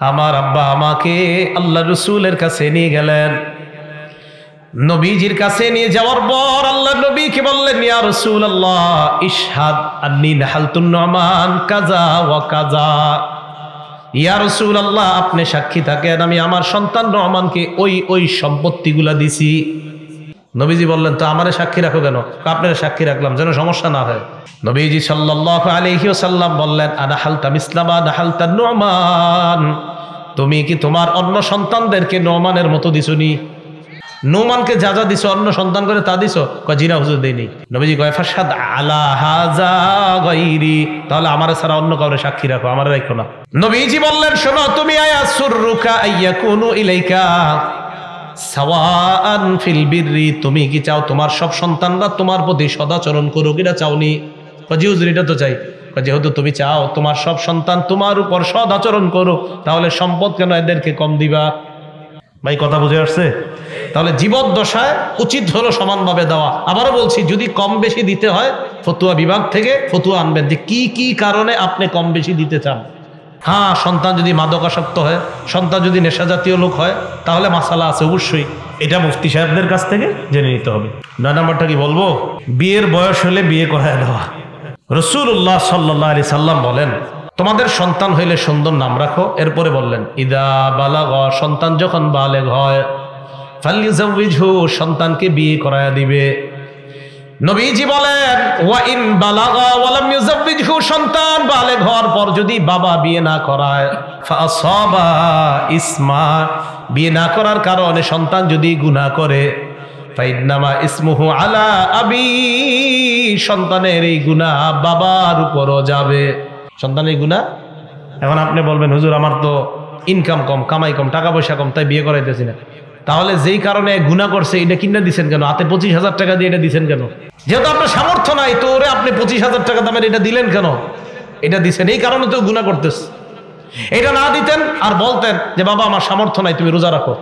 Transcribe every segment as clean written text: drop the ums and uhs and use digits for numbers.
আমার আব্বা আমাকে আল্লাহ রসুলের কাছে নিয়ে গেলেন। নবীজির কাছে নিয়ে যাওয়ার পর আল্লাহ নবীকে বললেন, ইয়া রাসূলুল্লাহ ইশহাদ আন্নী নাহালতুন নুমান কাযা ওয়া কাযা। ইয়া রাসূলুল্লাহ আপনি সাক্ষী থাকেন, আমি আমার সন্তান নোমানকে ওই সম্পত্তিগুলা দিছি। নবীজি বললেন, তো আমারে সাক্ষী রাখো কেন? আপনারা সাক্ষী রাখলাম যেন সমস্যা না হয়। নবীজি সাল্লাল্লাহু আলাইহি ওয়াসাল্লাম বললেন, আনাহালতা মিসলামা নাহালতা নুমান, তুমি কি তোমার অন্য সন্তানদেরকে নোমানের মতো দিছনি? নোমানকে যা যা দিছো অন্য সন্তান করে তা দিছো? কয় জি না হুজুর দেইনি। নবীজি কয় ফাশহাদ আলা হাযা গায়রি, তাহলে আমার ছাড়া অন্য কাউরে সাক্ষী রাখো, আমার রাখো না। নবীজি বললেন, শোনো, তুমি আয়াসুররুকা আইয়াকুনু ইলাইকা সাওয়াআন ফিল বিররি, তুমি কি চাও তোমার সব সন্তানরা তোমার প্রতি সদাচরণ করুক? এটা চাওনি? কয় জি হুজুর এটা তো চাই। যেহেতু তুমি চাও তোমার সব সন্তান তোমার উপর সদাচরণ করুক, তাহলে সম্পদ কেন এদেরকে কম দিবা? ভাই কথা বুঝে আসছে? তাহলে জীবদ্দশায় উচিত হলো সমানভাবে দেওয়া। আবারও বলছি, যদি কম বেশি দিতে হয় ফতুয়া বিভাগ থেকে ফতুয়া আনবেন যে কি কি কারণে আপনি কম বেশি দিতে চান। হ্যাঁ, সন্তান যদি মাদকাসক্ত হয়, সন্তান যদি নেশা জাতীয় লোক হয়, তাহলে মাসালা আছে অবশ্যই, এটা মুফতি সাহেবদের কাছ থেকে জেনে নিতে হবে। 9 নম্বরটা কি বলবো? বিয়ের বয়স হলে বিয়ে করায় দেওয়া। রাসূলুল্লাহ সাল্লাল্লাহু আলাইহি সাল্লাম বলেন, তোমাদের সন্তান হইলে সুন্দর নাম রাখো। এরপরে বললেন, ইদা বালাগ, সন্তান যখন বালেগ হয়, ফালইউযাওয়িজহু, সন্তানকে বিয়ে করায়া দিবে। নবীজি বলেন, ওয়া ইন বালাগা ওয়া লাম ইউযাওয়িজহু, সন্তান বালেগ হওয়ার পর যদি বাবা বিয়ে না করায়, ফাআসাবা ইসমা, বিয়ে না করার কারণে সন্তান যদি গুনাহ করে, ফাইন্নামা ইসমুহু আলা আবি, সন্তানের এই গুনাহ বাবার উপরও যাবে। সন্তানের গুনাহ। এখন আপনি বলবেন, হুজুর আমার তো ইনকাম কম, কামাই কম, টাকা পয়সা কম, তাই বিয়ে করাইতেছি না। তাহলে যেই কারণে গুনাহ করছে এটা কিনা দিচ্ছেন কেন? হাতে 25,000 টাকা দিয়ে এটা দিচ্ছেন কেন? যেহেতু আপনার সামর্থ্য নাই, তো ওরে আপনি 25,000 টাকা দামের এটা দিলেন কেন? এটা দিচ্ছেন এই কারণে তো গুনাহ করতেছে। এটা না দিতেন আর বলতেন যে বাবা আমার সামর্থ্য নাই, তুমি রোজা রাখো।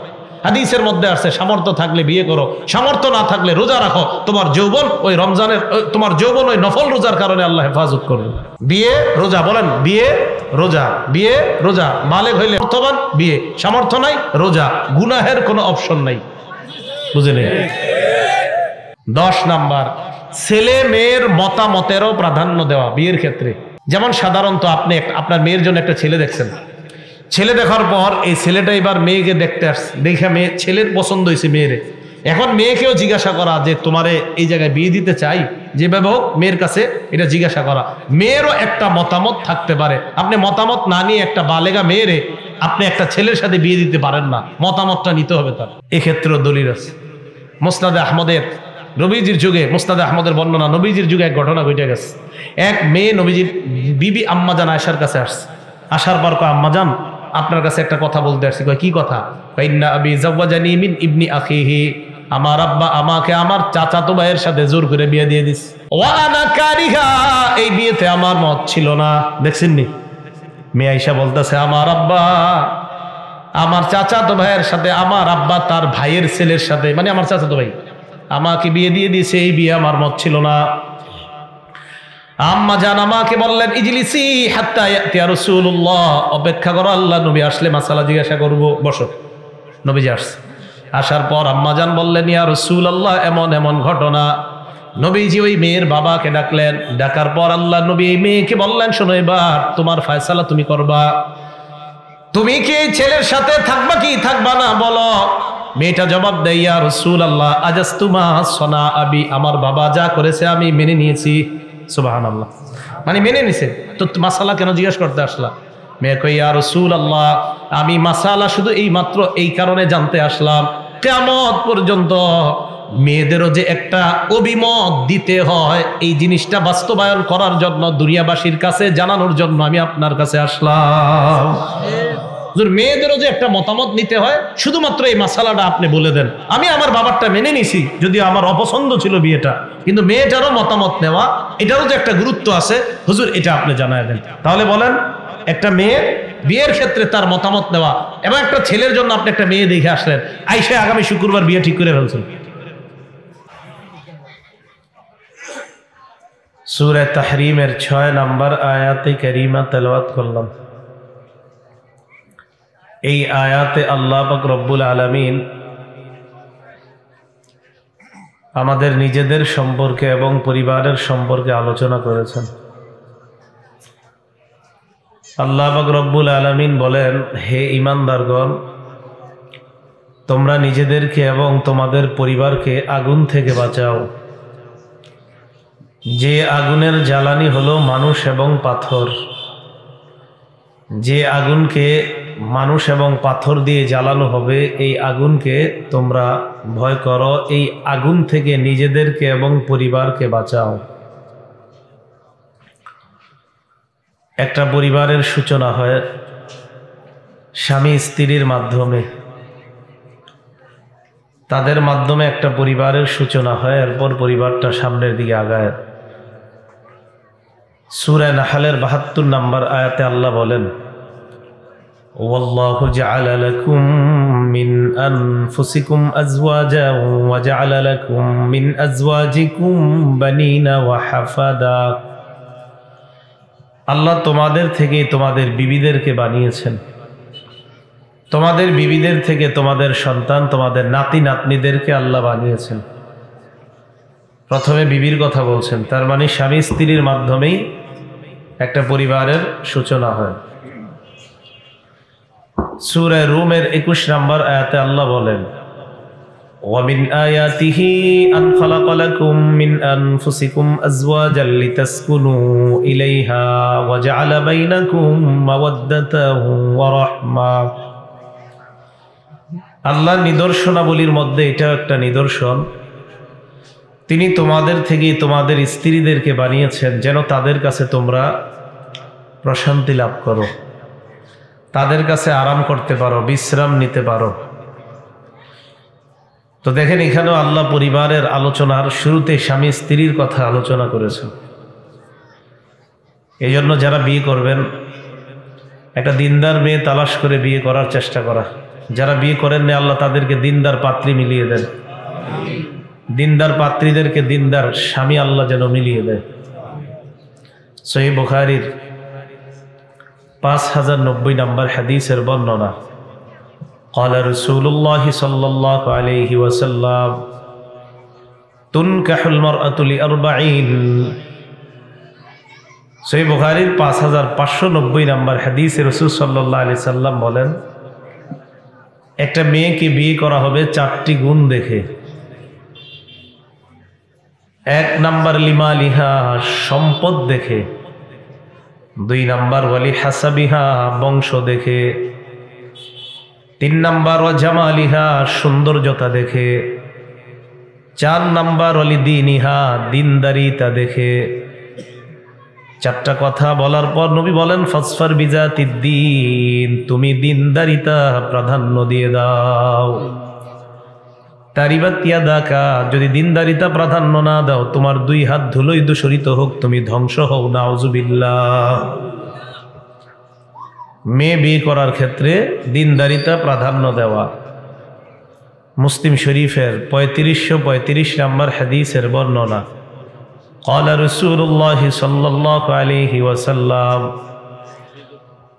হাদিসের মধ্যে আছে সামর্থ্য থাকলে বিয়ে করো, সামর্থ্য না থাকলে রোজা রাখো। তোমার যৌবন ওই রমজানের, তোমার যৌবন ওই নফল রোজার কারণে আল্লাহ হেফাজত করবে। বিয়ে রোজা, বলেন বিয়ে রোজা, বিয়ে রোজা। বালেগ হইলে অর্থবান বিয়ে, সামর্থ্য নাই রোজা, গুনাহের কোনো অপশন নাই। বুঝলেন? 10 নাম্বার, ছেলে মেয়ের মতামতেরও প্রাধান্য দেওয়া বিয়ের ক্ষেত্রে। যেমন সাধারণত আপনি আপনার মেয়ের জন্য একটা ছেলে দেখছেন, ছেলে দেখার পর এই ছেলেটা এবার মেয়েকে দেখতে আসছে, দেখে মেয়ে ছেলের পছন্দ হয়েছে মেয়েরে। এখন মেয়েকেও জিজ্ঞাসা করা যে তোমারে এই জায়গায় বিয়ে দিতে চাই, যেভাবে হোক মেয়ের কাছে এটা জিজ্ঞাসা করা। মেয়েরও একটা মতামত থাকতে পারে। আপনি মতামত না নিয়ে একটা বালেগা মেয়েরে আপনি একটা ছেলের সাথে বিয়ে দিতে পারেন না, মতামতটা নিতে হবে তার। এক্ষেত্রেও দলিল আছে। মুসনাদে আহমদের, নবীজির যুগে মুসনাদে আহমদের বর্ণনা, নবীজির যুগে এক ঘটনা ঘটে গেছে। এক মেয়ে নবীজির বিবি আম্মাজান আয়েশার কাছে আসছে। আসার পর কয়, আম্মাজান আপনার কাছে একটা কথা বলতে আসছি। কয় কি কথা? ইন্না আবি যাওয়াজানি মিন ইবনি আখিহি, আমার আব্বা আমাকে আমার চাচাতো ভাইয়ের সাথে জোর করে বিয়ে দিয়ে দিস। ওয়া আনা কারিহা, এই বিয়েতে আমার মত ছিল না। দেখছেন নি? মেয়ে আয়েশা বলতেছে, আমার আব্বা আমার চাচাতো ভাইয়ের সাথে, আমার আব্বা তার ভাইয়ের ছেলের সাথে, মানে আমার চাচাতো ভাই আমাকে বিয়ে দিয়ে দিয়েছে, এই বিয়ে আমার মত ছিল না। আম্মা জান আমাকে বললেন, ইজলিসি হাত্তা ইয়াতিয়া রাসূলুল্লাহ, অপেক্ষা করো, আল্লাহ নবী আসলে মাসালা জিজ্ঞাসা করব, বসো। নবীজি আসছে। আসার পর আম্মা জান বললেন, ইয়া রাসূলুল্লাহ এমন এমন ঘটনা। নবীজি ওই মেয়ের বাবাকে ডাকলেন। ডাকার পর আল্লাহ নবী এই মেয়েকে বললেন, শোনো এবার তোমার ফয়সালা তুমি করবা, তুমি কি এই ছেলের সাথে থাকবা কি থাকবা না বলো। মেয়েটা জবাব দেয়, ইয়া রাসূলুল্লাহ আজাসতুমা সনা আবি, আমার বাবা যা করেছে আমি মেনে নিয়েছি। সুবহানাল্লাহ, মানে মেনে নিছে, তো মাসালা কেন জিজ্ঞাসা করতে আসলা? মেয়ে কই, ইয়া রাসূলুল্লাহ আমি মাসালা শুধু এই মাত্র এই কারণে জানতে আসলাম, কিয়ামত পর্যন্ত মেয়েদেরও যে একটা অভিমত দিতে হয়, এই জিনিসটা বাস্তবায়ন করার জন্য, দুনিয়াবাসীর কাছে জানানোর জন্য আমি আপনার কাছে আসলাম। মেয়েদেরও যে একটা মতামত নিতে হয়, শুধুমাত্র এই মাসালাটা আপনি বলে দেন। আমি আমার বাবারটা মেনে নিছি, যদিও আমার অপছন্দ ছিল বিয়েটা, কিন্তু মেয়েটারও মতামত নেওয়া, এটারও যে একটা গুরুত্ব আছে হুজুর, এটা আপনি জানায় দেন। তাহলে বলেন, একটা মেয়ের বিয়ের ক্ষেত্রে তার মতামত নেওয়া, এবং একটা ছেলের জন্য আপনি একটা মেয়ে দেখে আসলেন, আইসা আগামী শুক্রবার বিয়ে ঠিক করে ফেলছেন। সূরা তাহরিমের 6 নম্বর আয়াতে কারিমা তেলাওয়াত করলাম। এই আয়াতে আল্লাহ পাক রব্বুল আলামিন আমাদের নিজেদের সম্পর্কে এবং পরিবারের সম্পর্কে আলোচনা করেছেন। আল্লাহ পাক রব্বুল আলামিন বলেন, হে ঈমানদারগণ, তোমরা নিজেদেরকে এবং তোমাদের পরিবারকে আগুন থেকে বাঁচাও, যে আগুনের জ্বালানি হলো মানুষ এবং পাথর। যে আগুনকে মানুষ এবং পাথর দিয়ে জ্বালানো হবে, এই আগুনকে তোমরা ভয় করো, এই আগুন থেকে নিজেদেরকে এবং পরিবারকে বাঁচাও। একটা পরিবারের সূচনা হয় স্বামী স্ত্রীর মাধ্যমে, তাদের মাধ্যমে একটা পরিবারের সূচনা হয়, এরপর পরিবারটা সামনের দিকে আগায়। সূরা নাহলের ৭২ নম্বর আয়াতে আল্লাহ বলেন, ওয়াল্লাহু জাআলা লাকুম মিন আনফুসিকুম আজওয়াজা ওয়া জাআলা লাকুম মিন আজওয়াজিকুম বানিনা ওয়া হাফাদা। আল্লাহ তোমাদের থেকে তোমাদের বিবিদেরকে বানিয়েছেন, তোমাদের বিবিদের থেকে তোমাদের সন্তান, তোমাদের নাতি নাতনিদেরকে আল্লাহ বানিয়েছেন। প্রথমে বিবির কথা বলছেন, তার মানে স্বামী স্ত্রীর মাধ্যমেই একটা পরিবারের সূচনা হয়। সূরা রুমের ২১ নম্বর আয়াতে আল্লাহ বলেন, وَمِنْ آيَاتِهِ أَنْ خَلَقَ لَكُم مِّنْ أَنفُسِكُمْ أَزْوَاجًا لِتَسْكُنُوا إِلَيْهَا وَجَعَلَ بَيْنَكُم مَّوَدَّةً وَرَحْمَةً। আল্লাহর নিদর্শনাবলীর মধ্যে এটা একটা নিদর্শন, তিনি তোমাদের থেকে তোমাদের স্ত্রীদেরকে বানিয়েছেন যেন তাদের কাছে তোমরা প্রশান্তি লাভ করো, তাদের কাছে আরাম করতে পারো, বিশ্রাম নিতে পারো। তো দেখেন, এখানেও আল্লাহ পরিবারের আলোচনার শুরুতে স্বামী স্ত্রীর কথা আলোচনা করেছেন। এই জন্য যারা বিয়ে করবেন, একটা দিনদার মেয়ে তালাশ করে বিয়ে করার চেষ্টা করা। যারা বিয়ে করেন না, আল্লাহ তাদেরকে দিনদার পাত্রী মিলিয়ে দেন, দিনদার পাত্রীদেরকে দিনদার স্বামী আল্লাহ যেন মিলিয়ে দেয়। সহিহ বুখারীর ৫০৯০ নম্বর হাদিসের বর্ণনা, قال رسول الله صلى الله عليه وسلم تنكح المرأة لأربعين। সহিহ বুখারীর ৫৫৯০ নম্বর হাদিসে রাসূল সাল্লাল্লাহু আলাইহি সাল্লাম বলেন, একটা মেয়েকে বিয়ে করা হবে ৪টি গুণ দেখে। ১ নাম্বার লিমালিহা, সম্পদ দেখে। ২ নাম্বার ওয়ালি হাসাবিহা, বংশ দেখে। ৩ নাম্বার ও জামালিহা, সৌন্দর্যতা দেখে। ৪ নাম্বার ওয়ালি দীনিহা, দিনদারিতা দেখে। ৪টা কথা বলার পর নবী বলেন, ফাসফার বিজাতিদ্দীন, তুমি দিনদারিতা প্রাধান্য দিয়ে দাও। তারিবাত ইয়াদাকা, যদি দিনদারিতা প্রাধান্য না দাও, তোমার ২ হাত ধুলোই দূষরিত হোক, তুমি ধ্বংস হও, নাউজুবিল্লাহ। মেয়ে বিয়ে করার ক্ষেত্রে দিনদারিতা প্রাধান্য দেওয়া। মুসলিম শরীফের ৩৫৩৫ নম্বর হাদিসের বর্ণনা, قال رسول الله صلى الله عليه وسلم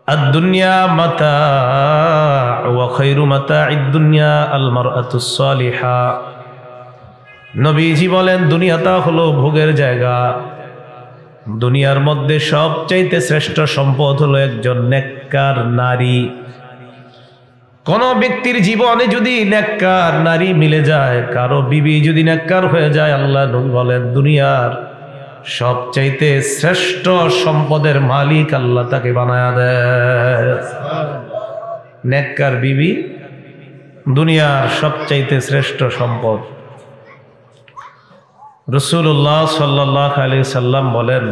الدنيا متاع وخير متاع الدنيا المرأة الصالحة। নবীজি বলেন, দুনিয়াটা হলো ভোগের জায়গা, দুনিয়ার মধ্যে সবচাইতে শ্রেষ্ঠ সম্পদ হলো একজন নেককার নারী। কোন ব্যক্তির জীবনে যদি নেককার নারী মিলে যায়, কারো বিবি যদি নেককার হয়ে যায়, আল্লাহ নবী বলেন দুনিয়ার সবচাইতে শ্রেষ্ঠ সম্পদের মালিক আল্লাহ তাকে বানায়া দেয়। নেককার বিবি দুনিয়ার সবচাইতে শ্রেষ্ঠ সম্পদ। রাসূলুল্লাহ সাল্লাল্লাহু আলাইহি সাল্লাম বলেন,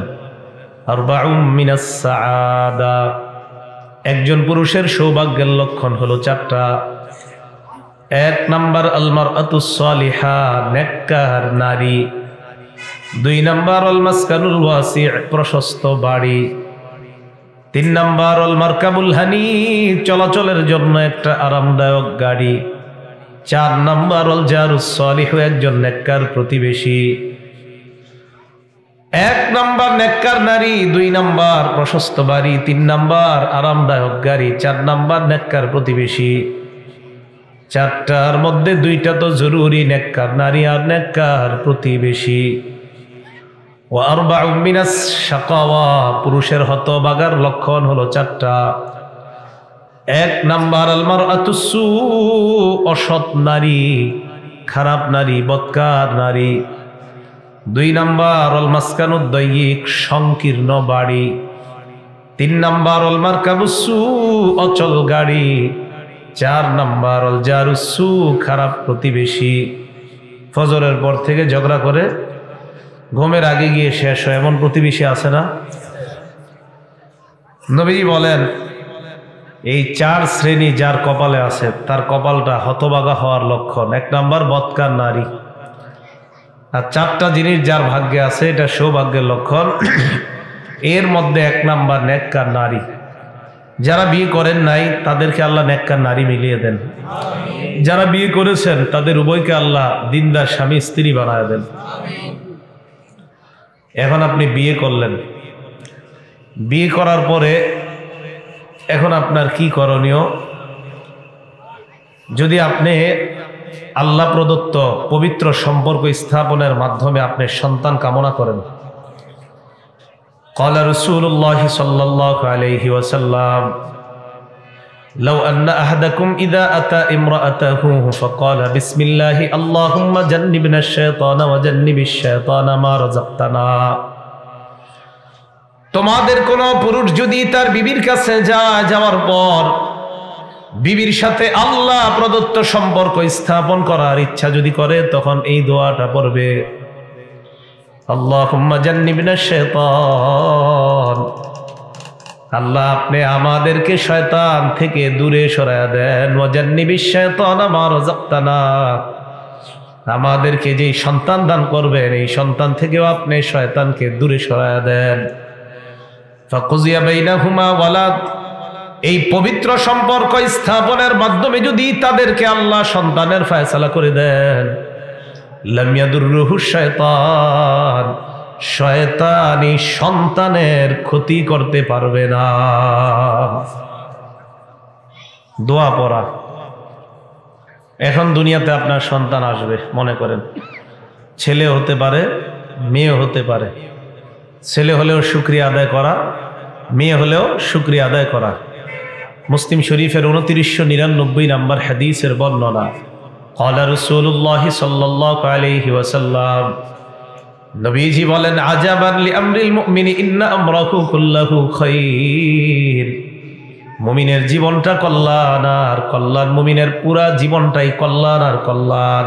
আরবাউম মিনাস সাআদা, একজন পুরুষের সৌভাগ্যের লক্ষণ হলো ৪টা। ১ নাম্বার আল মারআতুস সালিহা, নেককার নারী। ২ নাম্বার আল মাসকানুল ওয়াসি', প্রশস্ত বাড়ি। ৩ নাম্বার আল মারকাবুল হানি, চলাচলের জন্য একটা আরামদায়ক গাড়ি। ৪ নাম্বার আল জারুস সালিহ, একজন নেককার প্রতিবেশী। এক নাম্বার নেককার নারী, 2 নাম্বার প্রশস্ত বাড়ি, 3 নাম্বার আরামদায়ক গাড়ি, 4 নাম্বার নেককার প্রতিবেশী। 4টার মধ্যে 2টা তো জরুরি, নেককার নারী আর নেককার প্রতিবেশী। ওয়া আরবাউ মিনাস শাকাওয়া, পুরুষের হতভাগার লক্ষণ হলো 4টা। 1 নাম্বার আল মারআতুস সু, অসৎ নারী, খারাপ নারী, বদকার নারী। 2 নাম্বার অল মাসকানুদ দায়িক, সংকীর্ণ বাড়ি। 3 নাম্বার অল মারকাবুস সু, অচল গাড়ি। 4 নাম্বার অল জারুস সু, খারাপ প্রতিবেশী। ফজরের পর থেকে ঝগড়া করে ঘুমের আগে গিয়ে শেষ হয়, এমন প্রতিবেশী আছে না? নবীজি বলেন এই 4 শ্রেণী যার কপালে আছে তার কপালটা হতভাগা হওয়ার লক্ষণ। 1 নাম্বার বদকার নারী। আর 4টা জিনিস যার ভাগ্যে আছে এটা সৌভাগ্যের লক্ষণ। এর মধ্যে 1 নাম্বার নেককার নারী। যারা বিয়ে করেন নাই তাদেরকে আল্লাহ নেককার নারী মিলিয়ে দেন। যারা বিয়ে করেছেন তাদের উভয়কে আল্লাহ দিনদার স্বামী স্ত্রী বানায় দেন। এখন আপনি বিয়ে করলেন, বিয়ে করার পরে এখন আপনার কি করণীয়? যদি আপনি আল্লাহ প্রদত্ত পবিত্র সম্পর্ক স্থাপনের মাধ্যমে আপনি সন্তান কামনা করেন, قال رسول الله صلى الله عليه وسلم لو أن أحدكم إذا أتى امرأته فقال بسم الله اللهم جنبنا الشيطان وجنب الشيطان ما رزقتنا। তোমাদের কোন পুরুষ যদি তার বিবির কাছে যাওয়ার পর বিবির সাথে আল্লাহ প্রদত্ত সম্পর্ক স্থাপন করার ইচ্ছা যদি করে তখন এই দোয়াটা পড়বে, আল্লাহুম্মা জান্নিবনা শাইতান, আল্লাহ আপনি আমাদেরকে শয়তান থেকে দূরে সরায়া দেন, ওয়া জান্নিবিশ শাইতানা মা রাযাকতানা, আমাদেরকে যেই সন্তান দান করবেন এই সন্তান থেকেও আপনি শয়তানকে দূরে সরায়া দেন। ফাকুজিয়া বাইনাহুমা ওয়ালাদ, এই পবিত্র সম্পর্ক স্থাপনের মাধ্যমে যদি তাদেরকে আল্লাহ সন্তানের ফয়সালা করে দেন, লাম ইয়াদুররুহু শাইতান, শয়তান এই সন্তানের ক্ষতি করতে পারবে না। দোয়া পড়া। এখন দুনিয়াতে আপনার সন্তান আসবে, মনে করেন ছেলে হতে পারে মেয়ে হতে পারে, ছেলে হলেও শুকরিয়া আদায় করা, মেয়ে হলেও শুকরিয়া আদায় করা। মুসলিম শরীফের 2999 নম্বর হাদিসের বর্ণনা, قال رسول الله صلى الله عليه وسلم, নবীজি বলেন আজাবান লিআমরিল মুমিনি ইন্না আমরাহু কুল্লাহু খাইর, মুমিনের জীবনটা কল্যাণ আর কল্যাণ, মুমিনের পুরা জীবনটাই কল্যাণ আর কল্যাণ।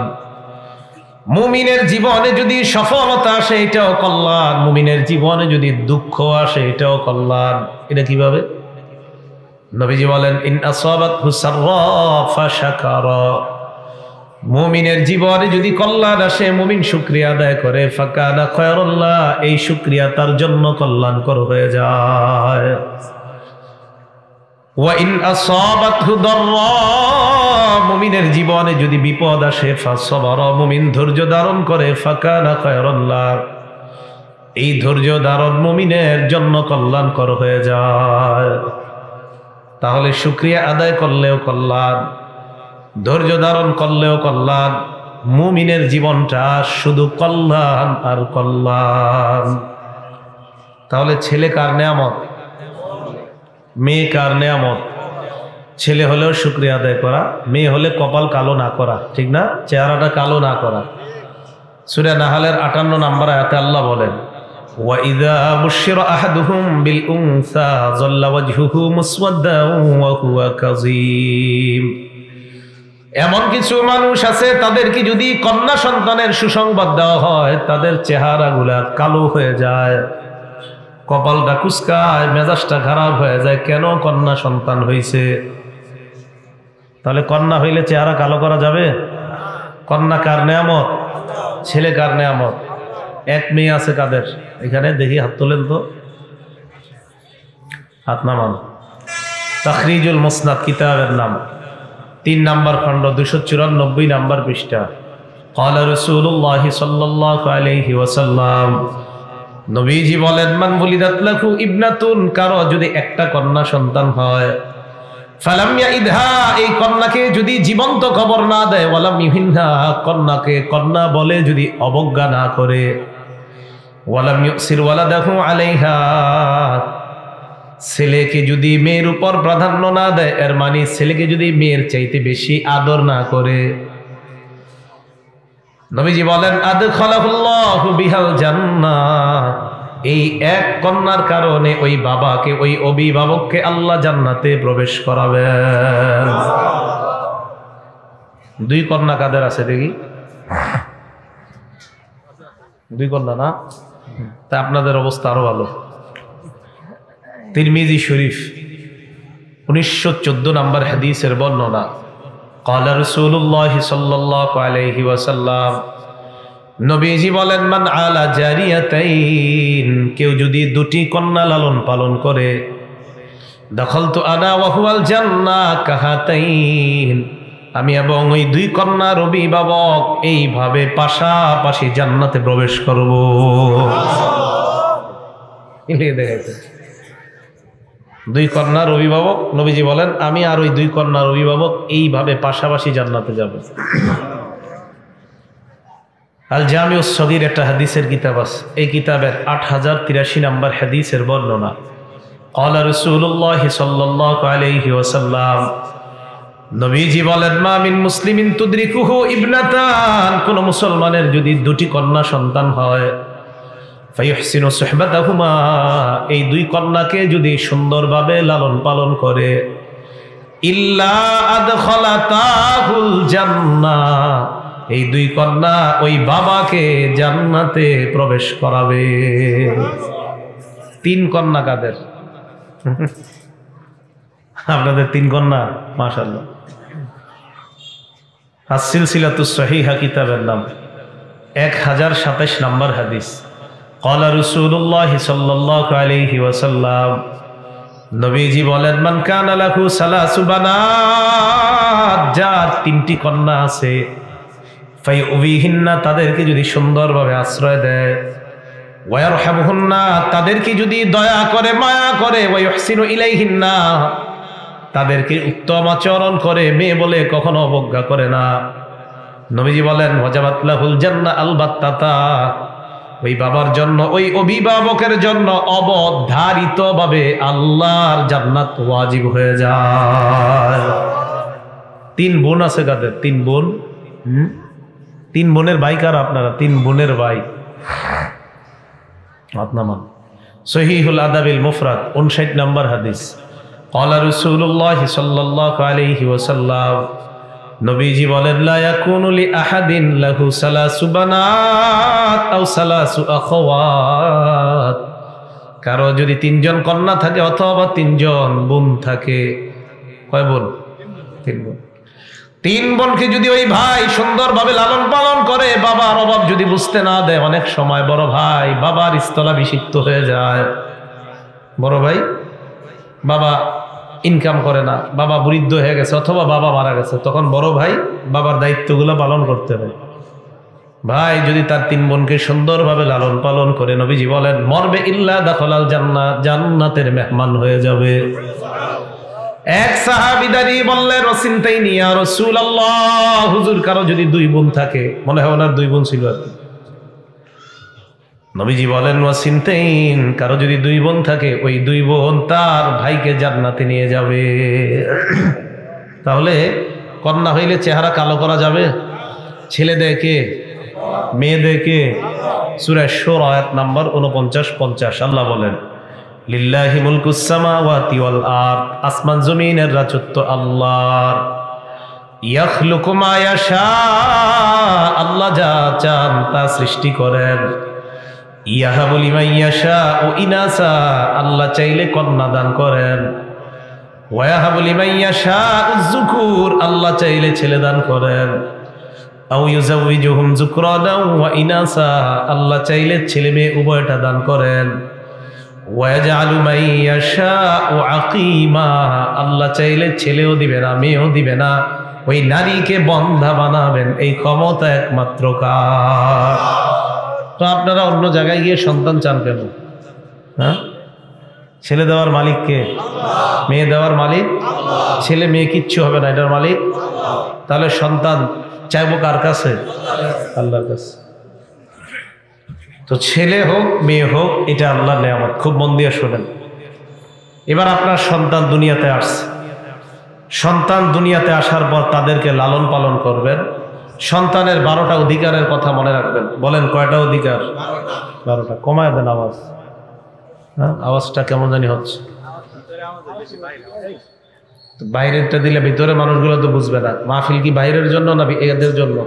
মুমিনের জীবনে যদি সফলতা আসে এটাও কল্যাণ, মুমিনের জীবনে যদি দুঃখ আসে এটাও কল্যাণ। এটা কিভাবে? নবীজি বলেন ইন আসাবাতহু সাররা ফাশাকারা, মুমিনের জীবনে যদি কল্যাণ আসে মুমিন শুকরিয়া আদায় করে, ফাকানা খায়রুল্লাহ, এই শুকরিয়া তার জন্য কল্যাণকর হয়ে যায়। ওয়া ইন আসাবাতহু দাররা, মুমিনের জীবনে যদি বিপদ আসে, ফাসবারা, মুমিন ধৈর্য ধারণ করে, ফাকানা খায়রুল্লাহ, এই ধৈর্য ধারণ মুমিনের জন্য কল্যাণকর হয়ে যায়। তাহলে শুকরিয়া আদায় করলেও কল্যাণ, ধৈর্য ধারণ করলেও কল্যাণ, মুমিনের জীবনটা শুধু কল্যাণ আর কল্যাণ। তাহলে ছেলে কার নেয়ামত? মেয়ে কার নেয়ামত? ছেলে হলেও শুকরিয়া আদায় করা, মেয়ে হলে কপাল কালো না করা, ঠিক না? চেহারাটা কালো না করা। সূরা নাহলের 58 নম্বর আয়াতে আল্লাহ বলেন, ওয়া ইযা বুশিরা আহাদুহুম বিল উনসা যাল্লা ওয়াজহুহু মুসওয়াদ্দান ওয়া হুয়া কাযীম। এমন কিছু মানুষ আছে তাদেরকে যদি কন্যা সন্তানের সুসংবাদ দেওয়া হয় তাদের চেহারাগুলা কালো হয়ে যায়, কপালটা কুচকায়, মেজাজটা খারাপ হয়ে যায়। কেন? কন্যা সন্তান হয়েছে। তাহলে কন্যা হইলে চেহারা কালো করা যাবে? কন্যা কার নেয়ামত? ছেলে কার নেয়ামত? এক মেয়ে আছে কাদের এখানে? দেখি হাত তোলেন তো, হাত নামান। তাখরিজুল মুসনাদ কিতাবের নাম, 3 নম্বর খণ্ড, 294 নম্বর পৃষ্ঠা। قال رسول الله صلى الله عليه وسلم, নবীজি বলেন মান বুলিদাত লাহু ইবনাতুন, কারো যদি একটা কন্যা সন্তান হয়, ফালাম ইয়াইদহা, এই কন্যাকে যদি জীবন্ত কবর না দেয়, ওয়ালাম ইউহিনহা, কন্যাকে কন্যা বলে যদি অবজ্ঞা না করে, ওয়ালাম ইউসির ওয়ালাদাহু আলাইহা, ছেলেকে যদি মেয়ের উপর প্রাধান্য না দেয়, এর মানে ছেলেকে যদি মেয়ের চাইতে বেশি আদর না করে, নবীজি বলেন আদখালাহুল্লাহু বিহাল জান্নাহ, এই এক কন্যার কারণে ওই বাবাকে, ওই অভিভাবককে আল্লাহ জান্নাতে প্রবেশ করাবেন। দুই কন্যা কাদের আছে দেখি? দুই কন্যা না? তা আপনাদের অবস্থা আরো ভালো। তিরমিজি শরীফ 1914 নম্বর হাদিসের বর্ণনা, ক্বালা রাসূলুল্লাহ সাল্লাল্লাহু আলাইহি ওয়াসাল্লাম, নবীজি বলেন মান আলা জারিয়াতাইন, কেউ যদি দুটি কন্যা লালন পালন করে, দাখালতু আনা ওয়া হুয়াল জান্নাহ কাহাতাইন, আমি এবং ওই দুই কন্যার অভিভাবক এইভাবে পাশাপাশি জান্নাতে প্রবেশ করব। দুই কন্যার অভিভাবক, নবীজি বলেন আমি আর ওই দুই কন্যার অভিভাবক এইভাবে পাশাপাশি জান্নাতে যাব। আল জামিউস সগীর একটা হাদিসের কিতাব আছে, এই কিতাবের 8083 নম্বর হাদিসের বর্ণনা, ক্বালা রাসূলুল্লাহ সাল্লাল্লাহু আলাইহি ওয়াসাল্লাম, নবীজি বলেন মা মিন মুসলিমিন তুদরিকুহু ইবনাতান, কোন মুসলমানের যদি দুটি কন্যা সন্তান হয়, ফায়ুহসিনু সুহবাতাহুমা, এই দুই কন্যাকে যদি সুন্দরভাবে লালন পালন করে, ইল্লা আদখালাতাহুল জান্নাহ, এই দুই কন্যা ওই বাবাকে জান্নাতে প্রবেশ করাবে। তিন কন্যা কাদের? আপনাদের তিন কন্যা, মাশাআল্লাহ। আস-সিলসিলাতুস সহিহা কিতাবের নাম, 1027 নম্বর হাদিস, ক্বালা রাসূলুল্লাহ সাল্লাল্লাহু আলাইহি ওয়াসাল্লাম, নবীজি বলেন মান কানা লাহু সালাসু বানাত, যার তিনটি কন্যা আছে, ফায়ুবিহিন্না, তাদেরকে যদি সুন্দরভাবে আশ্রয় দেয়, ওয়ায়ারহামুহুন্না, তাদেরকে যদি দয়া করে মায়া করে, ওয়ায়ুহসিনু ইলাইহিন্না, তাদেরকে উত্তম আচরণ করে, মেয়ে বলে কখনো অবজ্ঞা করে না, নবীজি বলেন ওয়াজাবাত লাহুল জান্নাহ আলবাত্তাতা, ওই বাবার জন্য, ওই অভিভাবকের জন্য অবধারিতভাবে আল্লাহর জান্নাত ওয়াজিব হয়ে যায়। তিন বোন আছে কাদের? তিন বোন। তিন বোনের ভাই কারা আপনারা? তিন বোনের ভাই। আপনামান সহিহুল আদাবিল মুফরাদ 59 নম্বর হাদিস, ক্বালা রাসূলুল্লাহ সাল্লাল্লাহু আলাইহি ওয়াসাল্লাম, নবীজি বলেন লা ইয়াকুনু লি আহাদিন লাহু সালাসু বানাত আও সালাসু আখাওয়াত, কারো যদি তিনজন কন্যা থাকে অথবা তিনজন বোন থাকে। কয় বোন? তিন বোন। তিন বোনকে যদি ওই ভাই সুন্দরভাবে লালন পালন করে, বাবার অভাব যদি বুঝতে না দেয়, অনেক সময় বড় ভাই বাবার স্থলাভিষিক্ত হয়ে যায়। বড় ভাই, বাবা ইনকাম করে না, বাবা বৃদ্ধ হয়ে গেছে অথবা বাবা মারা গেছে, তখন বড় ভাই বাবার দায়িত্বগুলো পালন করতে হবে। ভাই যদি তার তিন বোনকে সুন্দরভাবে লালন পালন করে, নবীজি বলেন মরবে ইল্লা দাখালাল জান্নাত, জান্নাতের মেহমান হয়ে যাবে। এক সাহাবী দাঁড়িয়ে বললেন ওয়াসিনতাইনি ইয়া রাসূলুল্লাহ, হুজুর কারো যদি দুই বোন থাকে, মনে হয় ওনার দুই বোন ছিল আর কি। নবীজি বলেন ওয়াসিনতাইন, কারো যদি দুই বোন থাকে, ওই দুই বোন তার ভাইকে জান্নাতে নিয়ে যাবে। তাহলে কন্যা হইলে চেহারা কালো করা যাবে? ছেলে দেখে মেয়ে দেখে? সূরা শুরা আয়াত নাম্বার 49-50 আল্লাহ বলেন লিল্লাহি মুলকুস সামাওয়াতি ওয়াল আরদ, আসমান জমিনের রাজত্ব আল্লাহর। ইয়াখলুকু মা ইয়াশা, আল্লাহ যা চান তা সৃষ্টি করেন। ইয়াহাবু লিমান ইয়াশাউ ইনাসা, আল্লাহ চাইলে কন্যা দান করেন। ওয়ায়াহাবু লিমান ইয়াশাউ যুকুর, আল্লাহ চাইলে ছেলে দান করেন। আও ইউযাউযুহুম যুকরানা ওয়া ইনাসা, আল্লাহ চাইলে ছেলে মেয়ে উভয়টা দান করেন। ওয়ায়াজআলু মান ইয়াশাউ আকীমা, আল্লাহ চাইলে ছেলেও দিবে না মেয়েও দিবে না, ওই নারীকে বন্ধা বানাবেন। এই ক্ষমতা একমাত্র কার? তো আপনারা অন্য জায়গায় গিয়ে সন্তান চান কেন? হ্যাঁ, ছেলে দেওয়ার মালিক কে? মেয়ে দেওয়ার মালিক? ছেলে মেয়ে কিচ্ছু হবে না, এটার মালিক। তাহলে সন্তান চাইবো কার কাছে? আল্লাহর কাছে। তো ছেলে হোক মেয়ে হোক, এটা আল্লাহর নেয়ামত, খুব মন দিয়ে শোনেন। এবার আপনার সন্তান দুনিয়াতে আসছে, সন্তান দুনিয়াতে আসার পর তাদেরকে লালন পালন করবেন। সন্তানের 12টা অধিকারের কথা মনে রাখবেন। বলেন কয়টা অধিকার? 12টা। কমায় দেন আওয়াজ। হ্যাঁ, আওয়াজটা কেমন জানি হচ্ছে। বাইরেরটা দিলে ভিতরে মানুষগুলো তো বুঝবে না। মাহফিল কি বাইরের জন্য না এদের জন্য?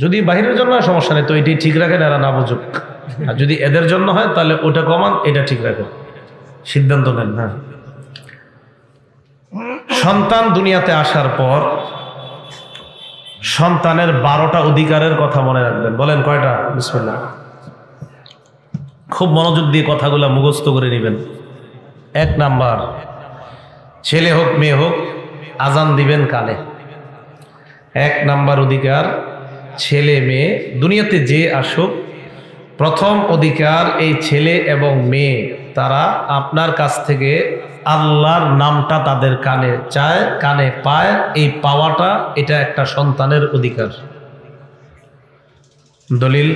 যদি বাইরের জন্য হয় সমস্যা নেই, তো এটাই ঠিক রাখেন, এরা না বুঝুক। আর যদি এদের জন্য হয় তাহলে ওটা কমান, এটা ঠিক রাখেন, সিদ্ধান্ত নেন। হ্যাঁ, সন্তান দুনিয়াতে আসার পর সন্তানের 12টা অধিকারের কথা মনে রাখবেন। বলেন কয়টা? বিসমিল্লাহ। খুব মনোযোগ দিয়ে কথাগুলো মুখস্থ করে নেবেন। 1 নাম্বার, ছেলে হোক মেয়ে হোক আজান দিবেন কানে। 1 নাম্বার অধিকার, ছেলে মেয়ে দুনিয়াতে যে আসুক, প্রথম অধিকার এই ছেলে এবং মেয়ে তারা আপনার কাছ থেকে আল্লাহর নামটা তাদের কানে চায়, কানে পায়। এই পাওয়াটা এটা একটা সন্তানের অধিকার। দলিল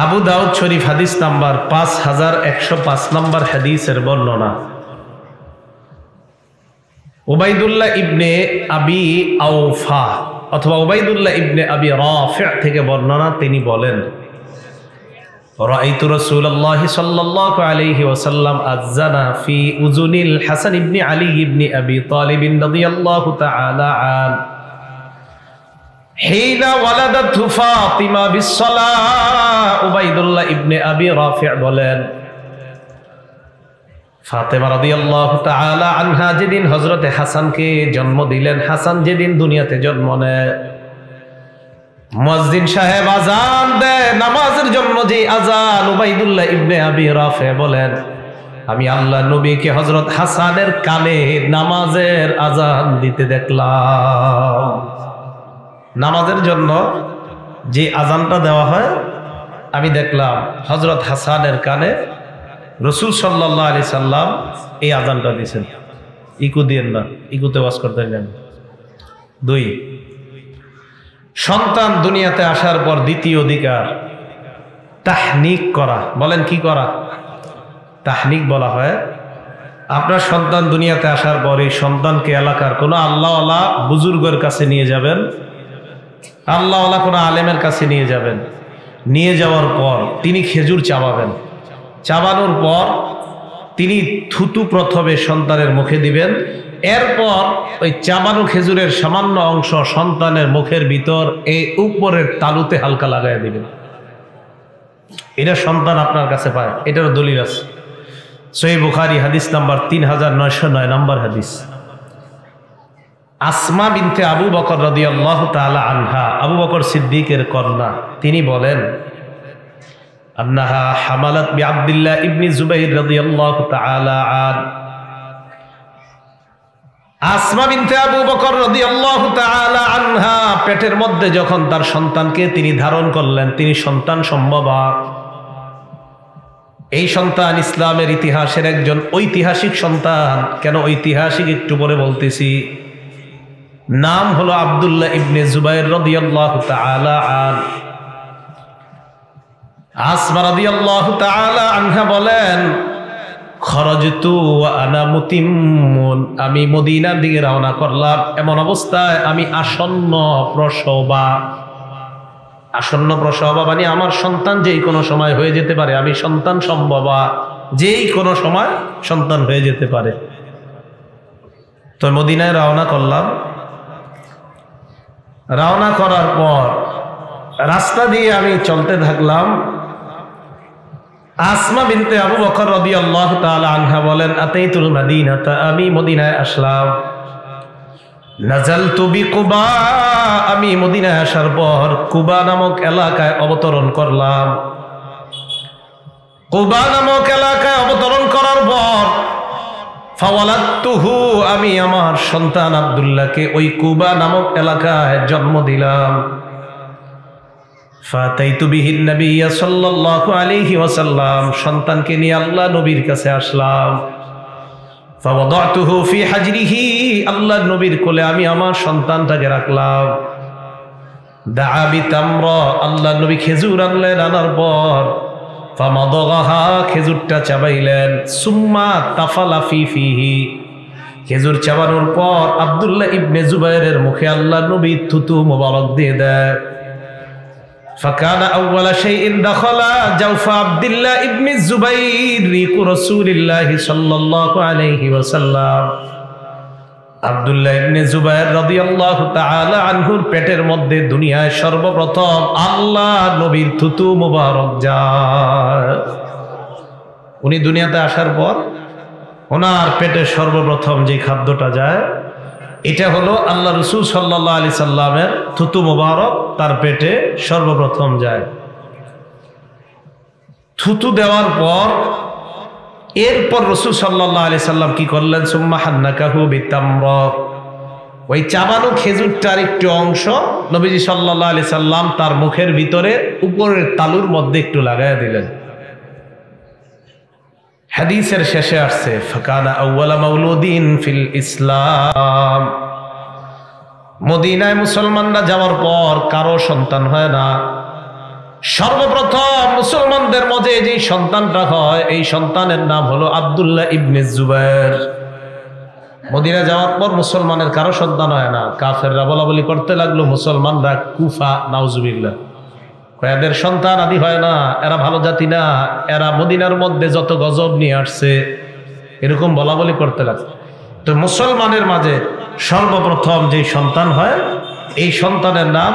আবু দাউদ শরীফ হাদিস নাম্বার 5105 নম্বর হাদিসের বর্ণনা। উবাইদুল্লাহ ইবনে আবি আওফা অথবা উবাইদুল্লাহ ইবনে আবি রাফি' থেকে বর্ণনা, তিনি বলেন, রাআইতু রাসূলুল্লাহ সাল্লাল্লাহু আলাইহি ওয়াসাল্লাম আযানা ফি উযুনিল হাসান ইবনে আলী ইবনে আবি তালিব রাদিয়াল্লাহু তাআলা আন হিনা ওয়ালাদাতহু ফাতিমা বিসসালাহ। উবাইদুল্লাহ ইবনে আবি রাফি' বলেন, ফাতেমা রাদিয়াল্লাহু তাআলা আনহা যেদিন হযরতে হাসানকে জন্ম দিলেন, হাসান যেদিন দুনিয়াতে জন্ম নেয়, মুয়াজ্জিন সাহেব আজান দেয় নামাজের জন্য। যে আজান, উবাইদুল্লাহ ইবনে আবি রাফি' বলেন, আমি আল্লাহ নবীকে হযরত হাসানের কানে নামাজের আজান দিতে দেখলাম। নামাজের জন্য যে আজানটা দেওয়া হয়, আমি দেখলাম হযরত হাসানের কানে রাসূল সাল্লাল্লাহু আলাইহি সাল্লাম এই আজানটা দিয়েছেন। ইকু দিয়েন না, ইকুতে ওয়াজ করতে নেন। 2, সন্তান দুনিয়াতে আসার পর দ্বিতীয় অধিকার তাহনিক করা। বলেন কি করা? তাহনিক বলা হয় আপনার সন্তান দুনিয়াতে আসার পর এই সন্তানকে এলাকার কোনো আল্লাহওয়ালা বুজুর্গের কাছে নিয়ে যাবেন, আল্লাহওয়ালা কোনো আলেমের কাছে নিয়ে যাবেন। নিয়ে যাওয়ার পর তিনি খেজুর চাবাবেন, চাবানোর পর তিনি থুতু প্রথমে সন্তানের মুখে দিবেন। এরপর ওই চাবানো খেজুরের সামান্য অংশ সন্তানের মুখের ভিতর এই উপরের তালুতে হালকা লাগাই দিবেন। এটা সন্তান আপনার কাছে পায়, এটারও দলিল আছে। সহিহ বুখারী হাদিস নাম্বার 3909 নম্বর হাদিস। আসমা বিনতে আবু বকর রাদিয়াল্লাহু তাআলা আনহা, আবু বকর সিদ্দিকের কন্যা, তিনি বলেন, আন্নাহা হামালাত বিআব্দিল্লাহ ইবনে জুবাইর রাদিয়াল্লাহু তাআলা আন। আসমা বিনতে আবু বকর রাদিয়াল্লাহু তাআলা আনহা পেটের মধ্যে যখন তার সন্তানকে তিনি ধারণ করলেন, তিনি সন্তান সম্ভবা। এই সন্তান ইসলামের ইতিহাসের একজন ঐতিহাসিক সন্তান। কেন ঐতিহাসিক একটু পরে বলতেছি। নাম হলো আব্দুল্লাহ ইবনে জুবাইর রাদিয়াল্লাহু তাআলা আন। আসমা রাদিয়াল্লাহু তাআলা আনহা বলেন, খরজতু ওয়া আনা মুতিম্মুন, আমি মদিনার দিকে রওনা করলাম, এমন অবস্থায় আমি আসন্ন প্রসবা। আসন্ন প্রসবা মানে আমার সন্তান যেই কোনো সময় হয়ে যেতে পারে, আমি সন্তান সম্ভবা, যেই কোনো সময় সন্তান হয়ে যেতে পারে। তো মদিনায় রওনা করলাম। রওনা করার পর রাস্তা দিয়ে আমি চলতে থাকলাম। আসমা বিনতে আবু বকর রাদিয়াল্লাহু তাআলা আনহা বলেন, আতাইতুল মাদিনাতা, আমি মদিনায় আসলাম। নাজালতু বিকুবা, আমি মদিনায় আসার পর কুবা নামক এলাকায় অবতরণ করলাম। কুবা নামক এলাকায় অবতরণ করার পর ফাওয়ালাদতুহু, আমি আমার সন্তান আব্দুল্লাহকে ওই কুবা নামক এলাকায় জন্ম দিলাম। ফাতাইতু বিহিন নবী সাল্লাল্লাহু আলাইহি ওয়াসাল্লাম, সন্তানকে নিয়ে আল্লাহ নবীর কাছে আসলাম। ফাওয়াদাতুহু ফি হাজরিহি, আল্লাহ নবীর কোলে আমি আমার সন্তানটাকে রাখলাম। দাআ বিতামরা, আল্লাহ নবী খেজুর আনলেন, আনার পর ফামাদাগাহা, খেজুরটা চাবাইলেন। সুম্মা তাফালা ফিহি, খেজুর চাবানোর পর আব্দুল্লাহ ইবনে জুবাইরের মুখে আল্লাহ নবী থুতু মোবারক দিয়ে দেয়। ফাকানা আউওয়ালা শাইইন দাখালা জাওফা আব্দুল্লাহ ইবনে জুবাইর রিকু রাসূলিল্লাহি সাল্লাল্লাহু আলাইহি ওয়াসাল্লাম। আব্দুল্লাহ ইবনে জুবাইর রাদিয়াল্লাহু তাআলা আনহুর পেটের মধ্যে দুনিয়ায় সর্বপ্রথম আল্লাহ নবীর থুতু মোবারক যায়। উনি দুনিয়াতে আসার পর ওনার পেটে সর্বপ্রথম যে খাদ্যটা যায় এটা হলো আল্লাহ রাসূল সাল্লাল্লাহু আলাইহি সাল্লামের থুতু মোবারক, তার পেটে সর্বপ্রথম যায়। থুতু দেওয়ার পর এরপর রাসূল সাল্লাল্লাহু আলাইহি সাল্লাম কি করলেন? সুম্মা হান্নাকাহু বিতামরা, ওই চাবানো খেজুরটার একটু অংশ নবীজি সাল্লাল্লাহু আলাইহি সাল্লাম তার মুখের ভিতরে উপরের তালুর মধ্যে একটু লাগায়া দিলেন। হাদিসের শেষে আসছে ফাকানা আউওয়ালা মাউলুদিন ফিল ইসলাম। মদিনায় মুসলমানরা যাওয়ার পর কারো সন্তান হয় না, সর্বপ্রথম মুসলমানদের মধ্যে যে সন্তানটা হয় এই সন্তানের নাম হলো আব্দুল্লাহ ইবনে জুবাইর। মদিনা যাওয়ার পর মুসলমানের কারো সন্তান হয় না। কাফেররা বলাবলি করতে লাগলো, মুসলমানরা, কুফা, নাউজুবিল্লাহ, এদের সন্তান আদি হয় না, এরা ভালো জাতি না, এরা মদিনার মধ্যে যত গজব নিয়ে আসছে, এরকম বলাবলি করতে লাগছে। তো মুসলমানের মাঝে সর্বপ্রথম যে সন্তান হয় এই সন্তানের নাম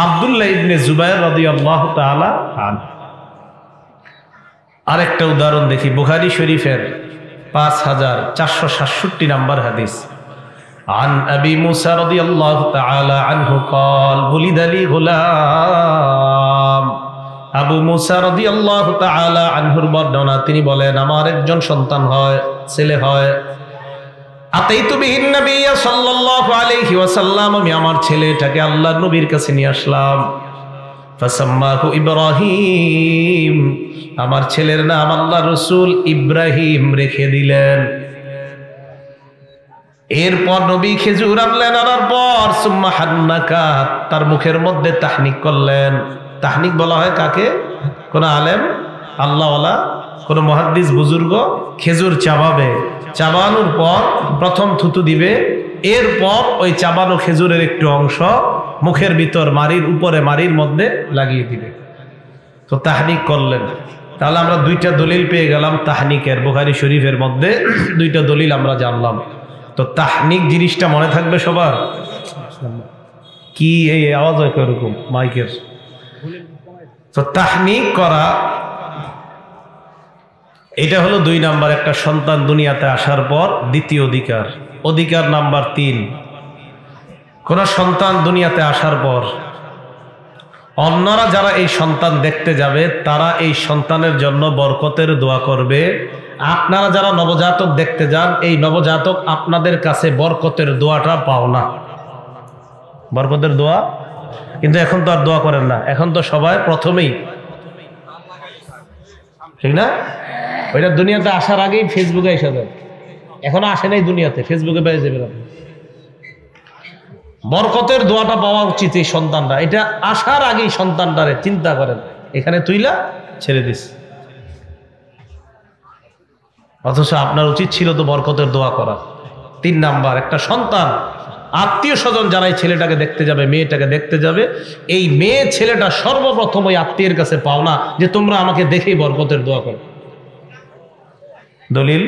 আব্দুল্লাহ ইবনে জুবাইর রাদিয়াল্লাহু তাআলা আনহু। আরেকটা উদাহরণ দেখি, বুখারী শরীফের 5467 নাম্বার হাদিস। عن أبي موسى رضي الله تعالى عنه قال ولد لي غلام। আবু মুসা রাদিয়াল্লাহু তাআলা আনহুর বর্ণনা, তিনি বলেন আমার একজন সন্তান হয়, ছেলে হয়। আতাইতু বিহিন নবী সাল্লাল্লাহু আলাইহি ওয়াসাল্লাম, আমি আমার ছেলেটাকে আল্লাহর নবীর কাছে নিয়ে আসলাম। ফাসাম্মাহু ইব্রাহিম, আমার ছেলের নাম আল্লাহর রাসূল ইব্রাহিম রেখে দিলেন। এরপর নবী খেজুর আনলেন, আনার পর সুম্মা হান্নাকা, তার মুখের মধ্যে তাহনিক করলেন। তাহনিক বলা হয় কাকে? কোন আলেম, আল্লাহওয়ালা, কোন মুহাদ্দিস বুজুর্গ খেজুর চাবাবে, চাবানোর পর প্রথম থুতু দিবে, এরপর ওই চাবানো খেজুরের একটু অংশ মুখের ভিতর মারির উপরে মারির মধ্যে লাগিয়ে দিবে। তো তাহনিক করলেন। তাহলে আমরা দুইটা দলিল পেয়ে গেলাম তাহনিকের, বুখারী শরীফের মধ্যে দুইটা দলিল আমরা জানলাম। তো তাহনিক জিনিসটা মনে থাকবে সবার? কি এই আওয়াজ হয় এরকম মাইকের? তো তাহনিক করা এটা হলো 2 নাম্বার, একটা সন্তান দুনিয়াতে আসার পর দ্বিতীয় অধিকার। অধিকার নাম্বার 3, কোন সন্তান দুনিয়াতে আসার পর অন্যরা যারা এই সন্তান দেখতে যাবে তারা এই সন্তানের জন্য বরকতের দোয়া করবে। আপনারা যারা নবজাতক দেখতে যান, এই নবজাতক আপনাদের কাছে বরকতের দোয়াটা পাও না, বরকতের দোয়া। কিন্তু এখন তো আর দোয়া করেন না, এখন তো সবাই প্রথমেই, ঠিক না? ওইটা দুনিয়াতে আসার আগেই ফেসবুকে এসে যায়, এখনো আসে নাই দুনিয়াতে, ফেসবুকে পেয়ে যাবেন আপনি। বরকতের দোয়াটা পাওয়া উচিত এই সন্তানরা, এটা আসার আগেই সন্তানটারে চিন্তা করেন, এখানে তুইলা ছেড়ে দিস। অথচ আপনার উচিত ছিল তো বরকতের দোয়া করা। 3 নাম্বার, একটা সন্তান, আত্মীয় স্বজন যারা এই ছেলেটাকে দেখতে যাবে, মেয়েটাকে দেখতে যাবে, এই মেয়ে ছেলেটা সর্বপ্রথম ওই আত্মীয়ের কাছে পাও না যে তোমরা আমাকে দেখেই বরকতের দোয়া করো। দলিল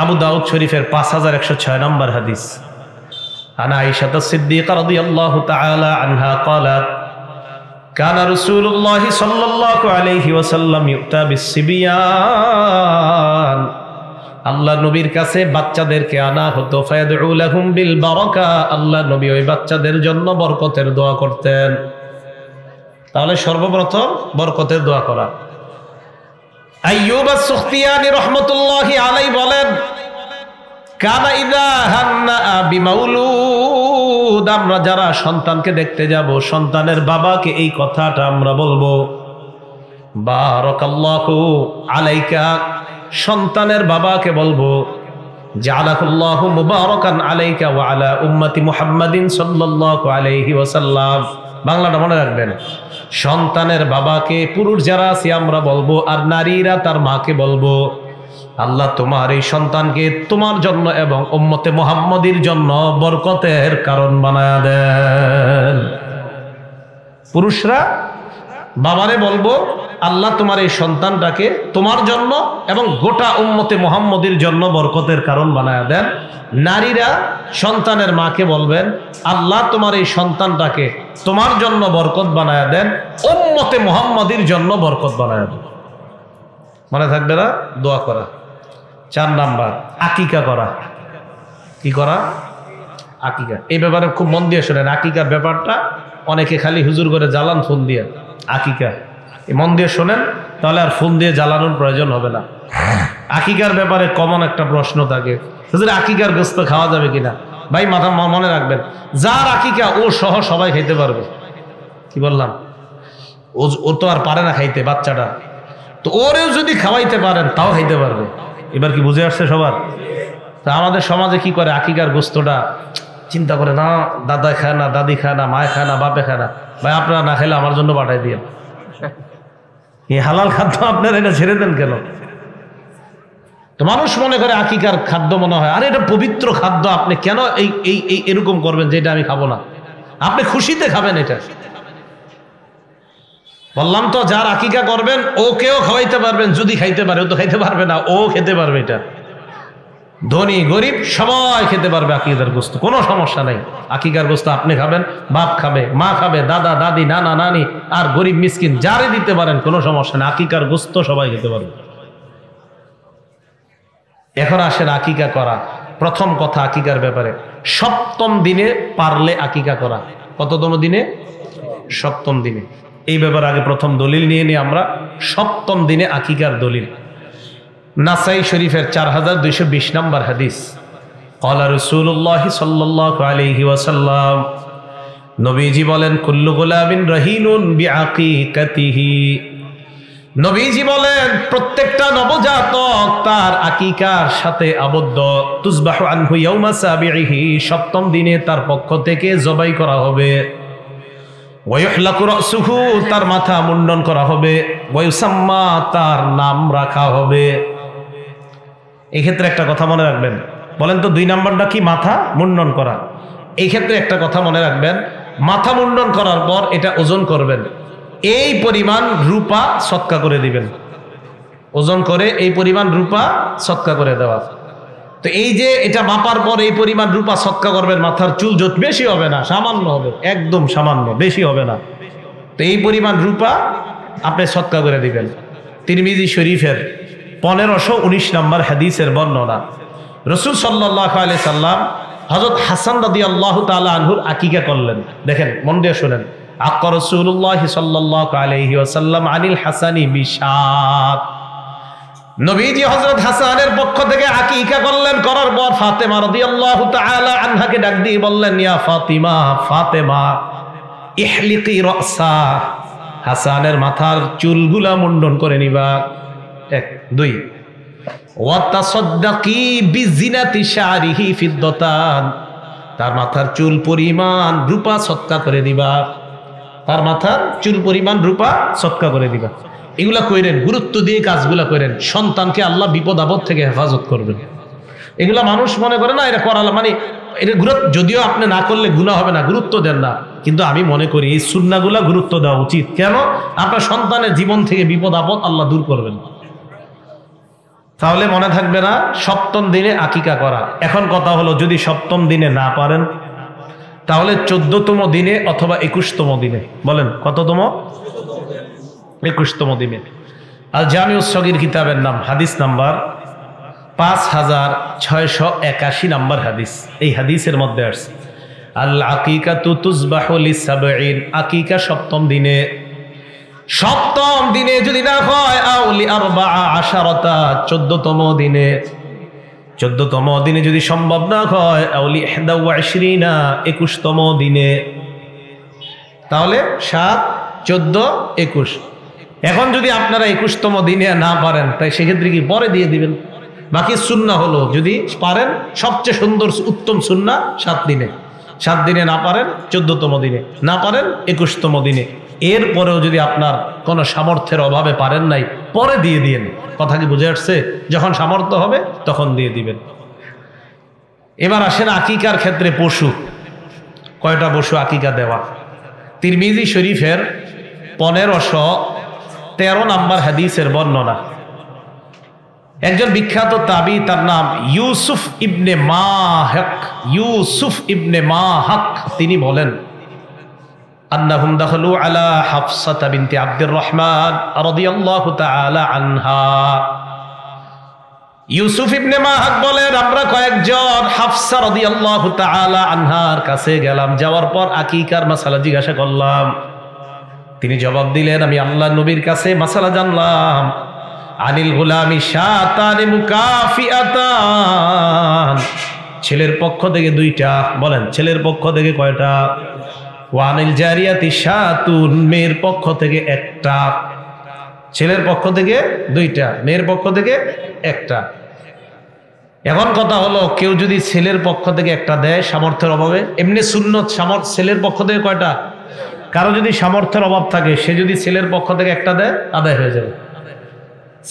আবু দাউদ শরীফের 5106 নম্বর হাদিস। আনা আয়েশা সিদ্দিকা রাদিয়াল্লাহু তাআলা আনহা قالت كان رسول الله صلى الله عليه وسلم يؤتى بالصبيان। আল্লাহ নবীর কাছে বাচ্চাদেরকে আনা হতো, ফায়াদউ লাহুম বিল বারাকা, আল্লাহ নবী ওই বাচ্চাদের জন্য বরকতের দোয়া করতেন। তাহলে সর্বপ্রথম বরকতের দোয়া করা। আইয়ুব আস-সুখতিয়ানি রাহমাতুল্লাহি আলাইহি বলেন, কানা ইযা হান্না বিমাউলুদ, ওলুদ, আমরা যারা সন্তানকে দেখতে যাব, সন্তানের বাবাকে এই কথাটা আমরা বলবো, বারাকাল্লাহু আলাইকা, সন্তানের বাবাকে বলবো, জাআলাহুল্লাহু মুবারাকান আলাইকা ওয়া আলা উম্মতি মুহাম্মাদিন সাল্লাল্লাহু আলাইহি ওয়াসাল্লাম। বাংলাটা মনে রাখবেন, সন্তানের বাবাকে পুরুষ যারা আছে আমরা বলবো, আর নারীরা তার মাকে বলবো, আল্লাহ তোমার এই সন্তানকে তোমার জন্য এবং উম্মতে মুহাম্মাদির জন্য বরকতের কারণ বানায়া দেন। পুরুষরা বাবারে বলবো, আল্লাহ তোমার এই সন্তানটাকে তোমার জন্য এবং গোটা উম্মতে মুহাম্মাদির জন্য বরকতের কারণ বানায়া দেন। নারীরা সন্তানের মাকে বলবেন, আল্লাহ তোমার এই সন্তানটাকে তোমার জন্য বরকত বানায়া দেন, উম্মতে মুহাম্মাদির জন্য বরকত বানায়া দেন। মনে থাকবে না? দোয়া করা। 4 নাম্বার, আকিকা করা। কি করা? আকিকা। এই ব্যাপারে খুব মন দিয়ে শোনেন। আকিকার ব্যাপারটা অনেকে খালি হুজুর করে জ্বালান ফোন দিয়ে। আকিকা মন দিয়ে শোনেন, তাহলে আর ফোন দিয়ে জ্বালানোর প্রয়োজন হবে না। আকিকার ব্যাপারে কমন একটা প্রশ্ন থাকে, হুজুর আকিকার গোশত খাওয়া যাবে কিনা? ভাই মাথা মনে রাখবেন, যার আকিকা ও সহ সবাই খাইতে পারবে। কি বললাম? ও তো আর পারে না খাইতে, বাচ্চাটা তো, ওরেও যদি খাওয়াইতে পারেন তাও খাইতে পারবে। এবার কি বুঝে আসছে সবার? তা আমাদের সমাজে কি করে, আকিকার গোশতটা চিন্তা করে, না দাদা খায় না, দাদি খায় না, মায় খায় না, বাপে খায় না, ভাই আপনারা না খেলে আমার জন্য পাঠাই দিয়ে। এই হালাল খাদ্য আপনারা এটা ছেড়ে দেন কেন? তো মানুষ মনে করে আকিকার খাদ্য মনে হয়, আরে এটা পবিত্র খাদ্য, আপনি কেন এই এরকম করবেন যে এটা আমি খাবো না? আপনি খুশিতে খাবেন এটা। বললাম তো, যার আকিকা করবেন ওকেও খাওয়াইতে পারবেন, যদি খাইতে পারে। ও তো খাইতে পারবে না, ও খেতে পারবে। এটা ধনী গরিব সবাই খেতে পারবে আকিকার গোশত, কোনো সমস্যা নাই। আকিকার গোশত আপনি খাবেন, বাপ খাবে, মা খাবে, দাদা দাদি, নানা নানি, আর গরিব মিসকিন যারে দিতে পারেন, কোনো সমস্যা নেই। আকিকার গোশত সবাই খেতে পারবে। এখন আসেন আকিকা করা। প্রথম কথা আকিকার ব্যাপারে, 7ম দিনে পারলে আকিকা করা। কততম দিনে? 7ম দিনে। এই ব্যাপারে আগে প্রথম দলিল নিয়ে নিই আমরা। 7ম দিনে আকিকার দলিল নাসাই শরীফের 4220 নম্বর হাদিস। ক্বালা রাসূলুল্লাহ সাল্লাল্লাহু আলাইহি ওয়াসাল্লাম, নবীজি বলেন, কুল্লু গুলামিন রাহিনুন বিআকিকাতিহি। নবীজি বলেন, প্রত্যেকটা নবজাতক তার আকিকার সাথে আবদ্ধ। তুযবাহু আনহু ইয়াউমা সাবিহি, 7ম দিনে তার পক্ষ থেকে জবাই করা হবে। ওয়ায়ুহলাকু রাসুহু, তার মাথা মুন্ডন করা হবে। ওয়ায়ুসাম্মা, তার নাম রাখা হবে। এই ক্ষেত্রে একটা কথা মনে রাখবেন। বলেন তো 2 নাম্বারটা কি? মাথা মুন্ডন করা। এই ক্ষেত্রে একটা কথা মনে রাখবেন, মাথা মুন্ডন করার পর এটা ওজন করবেন, এই পরিমাণ রূপা সদকা করে দিবেন। ওজন করে এই পরিমাণ রূপা সদকা করে দেওয়া। তো এই যে এটা মাপার পর এই পরিমাণ রূপা সদকা করবেন, মাথার চুল যত বেশি হবে না, সামান্য হবে, একদম সামান্য, বেশি হবে না। তো এই পরিমাণ রূপা আপনি সদকা করে দিবেন। তিরমিজি শরীফের 1519 নম্বর হাদিসের বর্ণনা। রাসূল সাল্লাল্লাহু আলাইহি সাল্লাম হযরত হাসান রাদিয়াল্লাহু তাআলা আনহুর আকিকা করলেন। দেখেন, মন দিয়ে শুনেন। আক্কা রাসূলুল্লাহ সাল্লাল্লাহু আলাইহি ওয়াসাল্লাম আনিল হাসানি বিশাত। নবীজি হযরত হাসানের পক্ষ থেকে আকিকা করলেন। করার পর ফাতেমা রাদিয়াল্লাহু তাআলা আনহাকে ডাক দিয়ে বললেন, ইয়া ফাতিমা, ফাতেমা, ইহলিকি রাসা, হাসানের মাথার চুলগুলা মুন্ডন করে নিবা। 1 2 ওয়া তাসাদদাকি বিজিনাতি শারিহি ফিদ্দাতান, তার মাথার চুল পরিমাণ রূপা সদকা করে দিবা। তার মাথার চুল পরিমাণ রূপা সদকা করে দিবা। এগুলা কইরেন, গুরুত্ব দিয়ে কাজগুলা করেন। সন্তানকে আল্লাহ বিপদ আপদ থেকে হেফাজত করবেন। এগুলা মানুষ মনে করে না এটা করালা মানে এটা গুরুত্ব, যদিও আপনি না করলে গুনাহ হবে না, গুরুত্ব দেন না, কিন্তু আমি মনে করি এই সুন্নাহগুলা গুরুত্ব দেওয়া উচিত। কেন? আপনার সন্তানের জীবন থেকে বিপদ আপদ আল্লাহ দূর করবেন। তাহলে মনে থাকবে না 7ম দিনে আকিকা করা। এখন কথা হলো, যদি 7ম দিনে না পারেন তাহলে 14তম দিনে অথবা 21তম দিনে। বলেন কততম? 21তম দিনে। আল জামিউস সগীর কিতাবের নাম, হাদিস নাম্বার 5681 নাম্বার হাদিস। এই হাদিসের মধ্যে আসছে, আল আকিকাতু তুযবাহু লিসাবঈন, আকিকা 7ম দিনে। 7ম দিনে যদি না হয়, আউলি 14, 14তম দিনে। 14তম দিনে যদি সম্ভব না হয় আউলি 21তম দিনে, তাহলে 7, 14, 21। এখন যদি আপনারা 21তম দিনে না পারেন, তাই সেক্ষেত্রে কি পরে দিয়ে দিবেন। বাকি সুন্নাহ হলো যদি পারেন, সবচেয়ে সুন্দর উত্তম সুন্নাহ 7 দিনে। 7 দিনে না পারেন 14তম দিনে, না পারেন 21তম দিনে। এরপরেও যদি আপনার কোনো সামর্থ্যের অভাবে পারেন নাই, পরে দিয়ে দিন। কথা কি বুঝে আসছে? যখন সামর্থ্য হবে তখন দিয়ে দিবেন। এবার আসেন আকিকার ক্ষেত্রে পশু, কয়টা পশু আকিকা দেওয়া। তিরমিজি শরীফের 1513 নম্বর হাদিসের বর্ণনা। একজন বিখ্যাত তাবি, তার নাম ইউসুফ ইবনে মাহাক। ইউসুফ ইবনে মাহাক তিনি বলেন, আন্নাহুম দাখালু আলা হাফসা বিনতে আব্দুর রহমান রাদিয়াল্লাহু তাআলা আনহা। ইউসুফ ইবনে মাহাক বলেন, আমরা কয়েকজন হাফসা রাদিয়াল্লাহু তাআলা আনহার কাছে গেলাম। যাওয়ার পর আকিকার মাসালা জিজ্ঞাসা করলাম। তিনি জবাব দিলেন, আমি আল্লাহর নবীর কাছে মাসালা জানলাম। আনিল গুলামি শাতানি মুকাফিআতান, ছেলের পক্ষ থেকে 2টা। বলেন, ছেলের পক্ষ থেকে কয়টা? ওয়ানিল জারিয়াতি শাতুন, মেয়ের পক্ষ থেকে 1টা। ছেলের পক্ষ থেকে 2টা, মেয়ের পক্ষ থেকে 1টা। এখন কথা হলো, কেউ যদি ছেলের পক্ষ থেকে 1টা দেয় সামর্থ্যের অভাবে, এমনি সুন্নত ছেলের পক্ষ থেকে কয়টা? কারো যদি সামর্থ্যের অভাব থাকে, সে যদি ছেলের পক্ষ থেকে 1টা দেয়, আদায় হয়ে যাবে।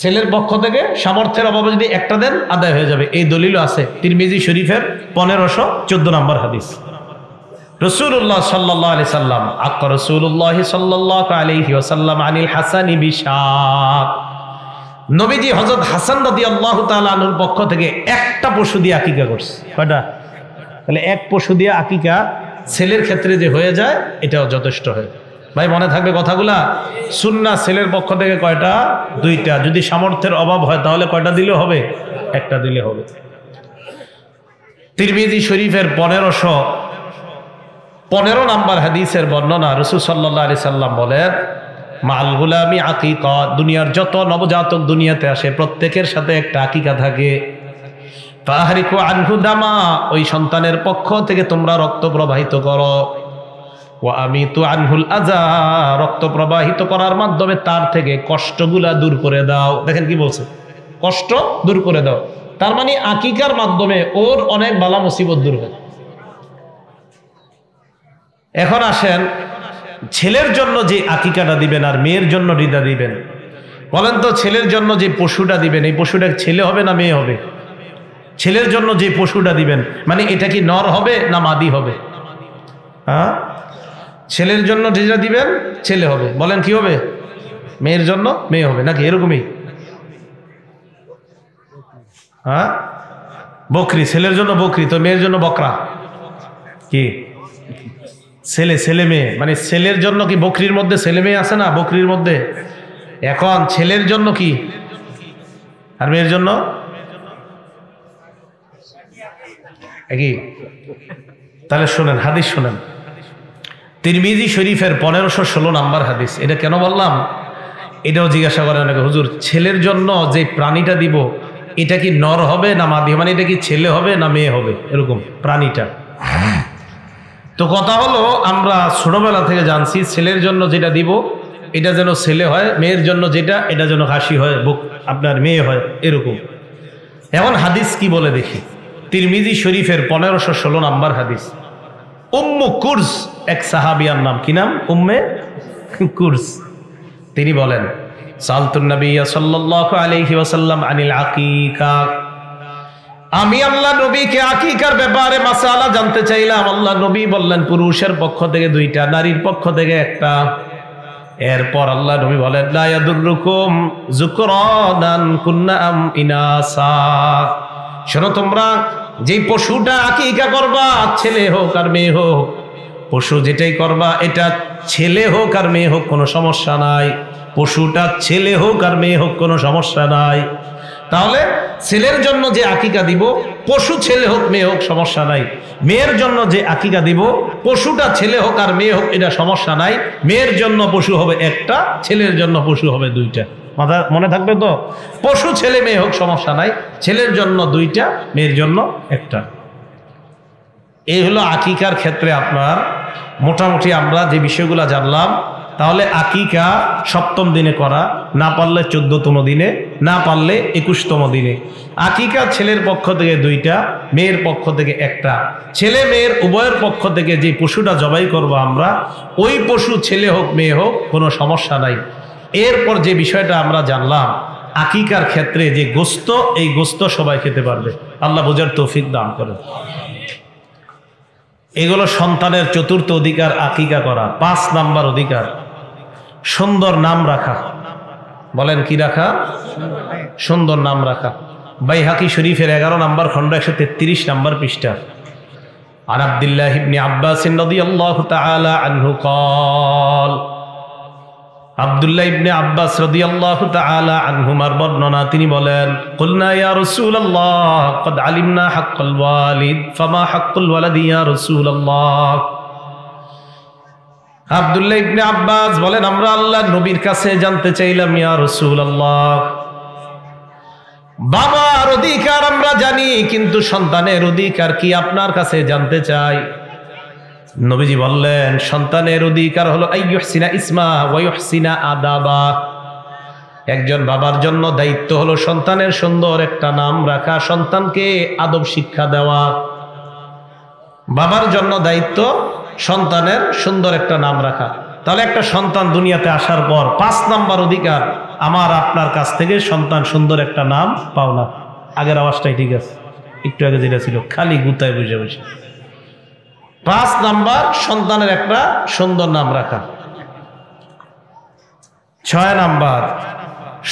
ছেলের পক্ষ থেকে সামর্থ্যের অভাবে যদি 1টা দেন, আদায় হয়ে যাবে। এই দলিল আছে তিরমিজি শরীফের 1514 নম্বর হাদিস। রাসূলুল্লাহ সাল্লাল্লাহু আলাইহি সাল্লাম আক্কা রাসূলুল্লাহ সাল্লাল্লাহু আলাইহি ওয়াসাল্লাম আনিল হাসানি বিশাত। নবীজি হযরত হাসান রাদিয়াল্লাহু তাআলা আনহুর পক্ষ থেকে 1টা পশু দিয়ে আকিকা করছে। কয়টা? তাহলে 1 পশু দিয়ে আকিকা ছেলের ক্ষেত্রে যে হয়ে যায়, এটাও যথেষ্ট হয়। ভাই মনে থাকবে কথাগুলা। সুন্নাহ ছেলের পক্ষ থেকে কয়টা? 2টা। যদি সামর্থ্যের অভাব হয় তাহলে কয়টা দিলে হবে? 1টা দিলে হবে। তিরমিজি শরীফের 1515 নম্বর হাদিসের বর্ণনা। রাসূল সাল্লাল্লাহু আলাইহি সাল্লাম বলেন, মাল গুলামি আকিকা, দুনিয়ার যত নবজাতক দুনিয়াতে আসে প্রত্যেকের সাথে একটা আকিকা থাকে। ফাহরিকু আনহু দামা, ওই সন্তানের পক্ষ থেকে তোমরা রক্ত প্রবাহিত করো। ওয়া আমিতু আনহুল আযা, রক্ত প্রবাহিত করার মাধ্যমে তার থেকে কষ্টগুলা দূর করে দাও। দেখেন কি বলছে, কষ্ট দূর করে দাও। তার মানে আকিকার মাধ্যমে ওর অনেক বালা মুসিবত দূর হয়। এখন আসেন, ছেলের জন্য যে আকিকাটা দিবেন আর মেয়ের জন্য রিদা দিবেন, বলেন তো ছেলের জন্য যে পশুটা দিবেন, এই পশুটা ছেলে হবে না মেয়ে হবে? ছেলের জন্য যে পশুটা দিবেন, মানে এটা কি নর হবে না মাদি হবে? হ্যাঁ, ছেলের জন্য যেটা দিবেন ছেলে হবে। বলেন কি হবে? মেয়ের জন্য মেয়ে হবে নাকি এরকমই? হ্যাঁ, বকরি। ছেলের জন্য বকরি, তো মেয়ের জন্য বকরা। কি ছেলে ছেলে মেয়ে, মানে ছেলের জন্য কি বকরির মধ্যে ছেলে মেয়ে আছে না? বকরির মধ্যে। এখন ছেলের জন্য কি আর মেয়ের জন্য একই? তাহলে শোনেন, হাদিস শোনেন। তিরমিজি শরীফের 1516 নম্বর হাদিস। এটা কেন বললাম? এটাও জিজ্ঞাসা করেন অনেকে, হুজুর ছেলের জন্য যে প্রাণীটা দিব, এটা কি নর হবে না মাদি, মানে এটা কি ছেলে হবে না মেয়ে হবে এরকম প্রাণীটা? তো কথা হলো, আমরা ছোটবেলা থেকে জানছি ছেলের জন্য যেটা দিব এটা যেন ছেলে হয়, মেয়ের জন্য যেটা এটা যেন হাসি হয়, আপনার মেয়ে হয় এরকম। এখন হাদিস কি বলে দেখি। তিরমিজি শরীফের 1516 নম্বর হাদিস। উম্মু কুরস, এক সাহাবিয়ার নাম। কি নাম? উম্মে কুরস। তিনি বলেন, সালতুন নবী সাল্লাল্লাহু আলাইহি ওয়াসাল্লাম আনিল আকিকা, আমি আল্লাহ নবীকে আকিকার ব্যাপারে মাসালা জানতে চাইলাম। আল্লাহ নবী বললেন, পুরুষের পক্ষ থেকে 2টা, নারীর পক্ষ থেকে 1টা। এরপর আল্লাহ নবী বলেন, লা ইয়াদুররুকুম যুকরানান কুন্না আম ইনাসা, শোনো তোমরা যে পশুটা আকিকা করবা, ছেলে হোক আর মেয়ে হোক, পশু যেটাই করবা এটা ছেলে হোক আর মেয়ে হোক কোনো সমস্যা নাই। পশুটা ছেলে হোক আর মেয়ে হোক কোনো সমস্যা নাই। তাহলে ছেলের জন্য যে আকিকা দিব, পশু ছেলে হোক মেয়ে হোক সমস্যা নাই। মেয়ের জন্য যে আকিকা দিব, পশুটা ছেলে হোক আর মেয়ে হোক এটা সমস্যা নাই। মেয়ের জন্য পশু হবে 1টা, ছেলের জন্য পশু হবে 2টা। মনে থাকবে তো? পশু ছেলে মেয়ে হোক সমস্যা নাই, ছেলের জন্য 2টা, মেয়ের জন্য 1টা। এই হলো আকিকার ক্ষেত্রে আপনার মোটামুটি আমরা যে বিষয়গুলো জানলাম। তাহলে আকিকা 7ম দিনে করা, না পারলে 14তম দিনে, না পারলে 21তম দিনে। আকিকা ছেলের পক্ষ থেকে 2টা, মেয়ের পক্ষ থেকে 1টা। ছেলে মেয়ের উভয়ের পক্ষ থেকে যে পশুটা জবাই করব আমরা, ওই পশু ছেলে হোক মেয়ে হোক কোনো সমস্যা নাই। এরপর যে বিষয়টা আমরা জানলাম আকিকার ক্ষেত্রে যে গোস্ত, এই গোস্ত সবাই খেতে পারবে, আল্লাহ বোঝার তৌফিক দান করেন। এগুলো সন্তানের 4র্থ অধিকার আকিকা করা। 5 নাম্বার অধিকার সুন্দর নাম রাখা। বলেন কি রাখা? সুন্দর নাম রাখা। বাইহাকি শরীফের 11 নম্বর খণ্ড 133 নম্বর পৃষ্ঠা। আর আব্দুল্লাহ ইবনে আব্বাস রাদিয়াল্লাহু তাআলা আনহু قال, আব্দুল্লাহ ইবনে আব্বাস রাদিয়াল্লাহু তাআলা আনহুমার বর্ণনা, তিনি বলেন, কুলনা ইয়া রাসূলুল্লাহ ক্বাদ আলিমনা হাক্কাল ওয়ালিদ ফামা হাক্কুল ওয়ালাদি ইয়া রাসূলুল্লাহ। আব্দুল্লাহ ইবনে আব্বাস বলেন, আমরা আল্লাহর নবীর কাছে জানতে চাইলাম, ইয়া রাসূলুল্লাহ, বাবার অধিকার আমরা জানি, কিন্তু সন্তানের অধিকার কি আপনার কাছে জানতে চাই। নবীজি বললেন, সন্তানের অধিকার হলো আইয়ুহসিনা ইসমা ওয়া ইউহসিনা আদাবা। একজন বাবার জন্য দায়িত্ব হলো সন্তানের সুন্দর একটা নাম রাখা, সন্তানকে আদব শিক্ষা দেওয়া। বাবার জন্য দায়িত্ব সন্তানের সুন্দর একটা নাম রাখা। তাহলে একটা সন্তান দুনিয়াতে আসার পর 5 নাম্বার অধিকার আমার আপনার কাছ থেকে সন্তান সুন্দর একটা নাম পাও না। আগের আওয়াজটাই ঠিক আছে, একটু আগে যেটা ছিল খালি গুতায় বসে বসে। 5 নাম্বার সন্তানের একটা সুন্দর নাম রাখা। 6 নাম্বার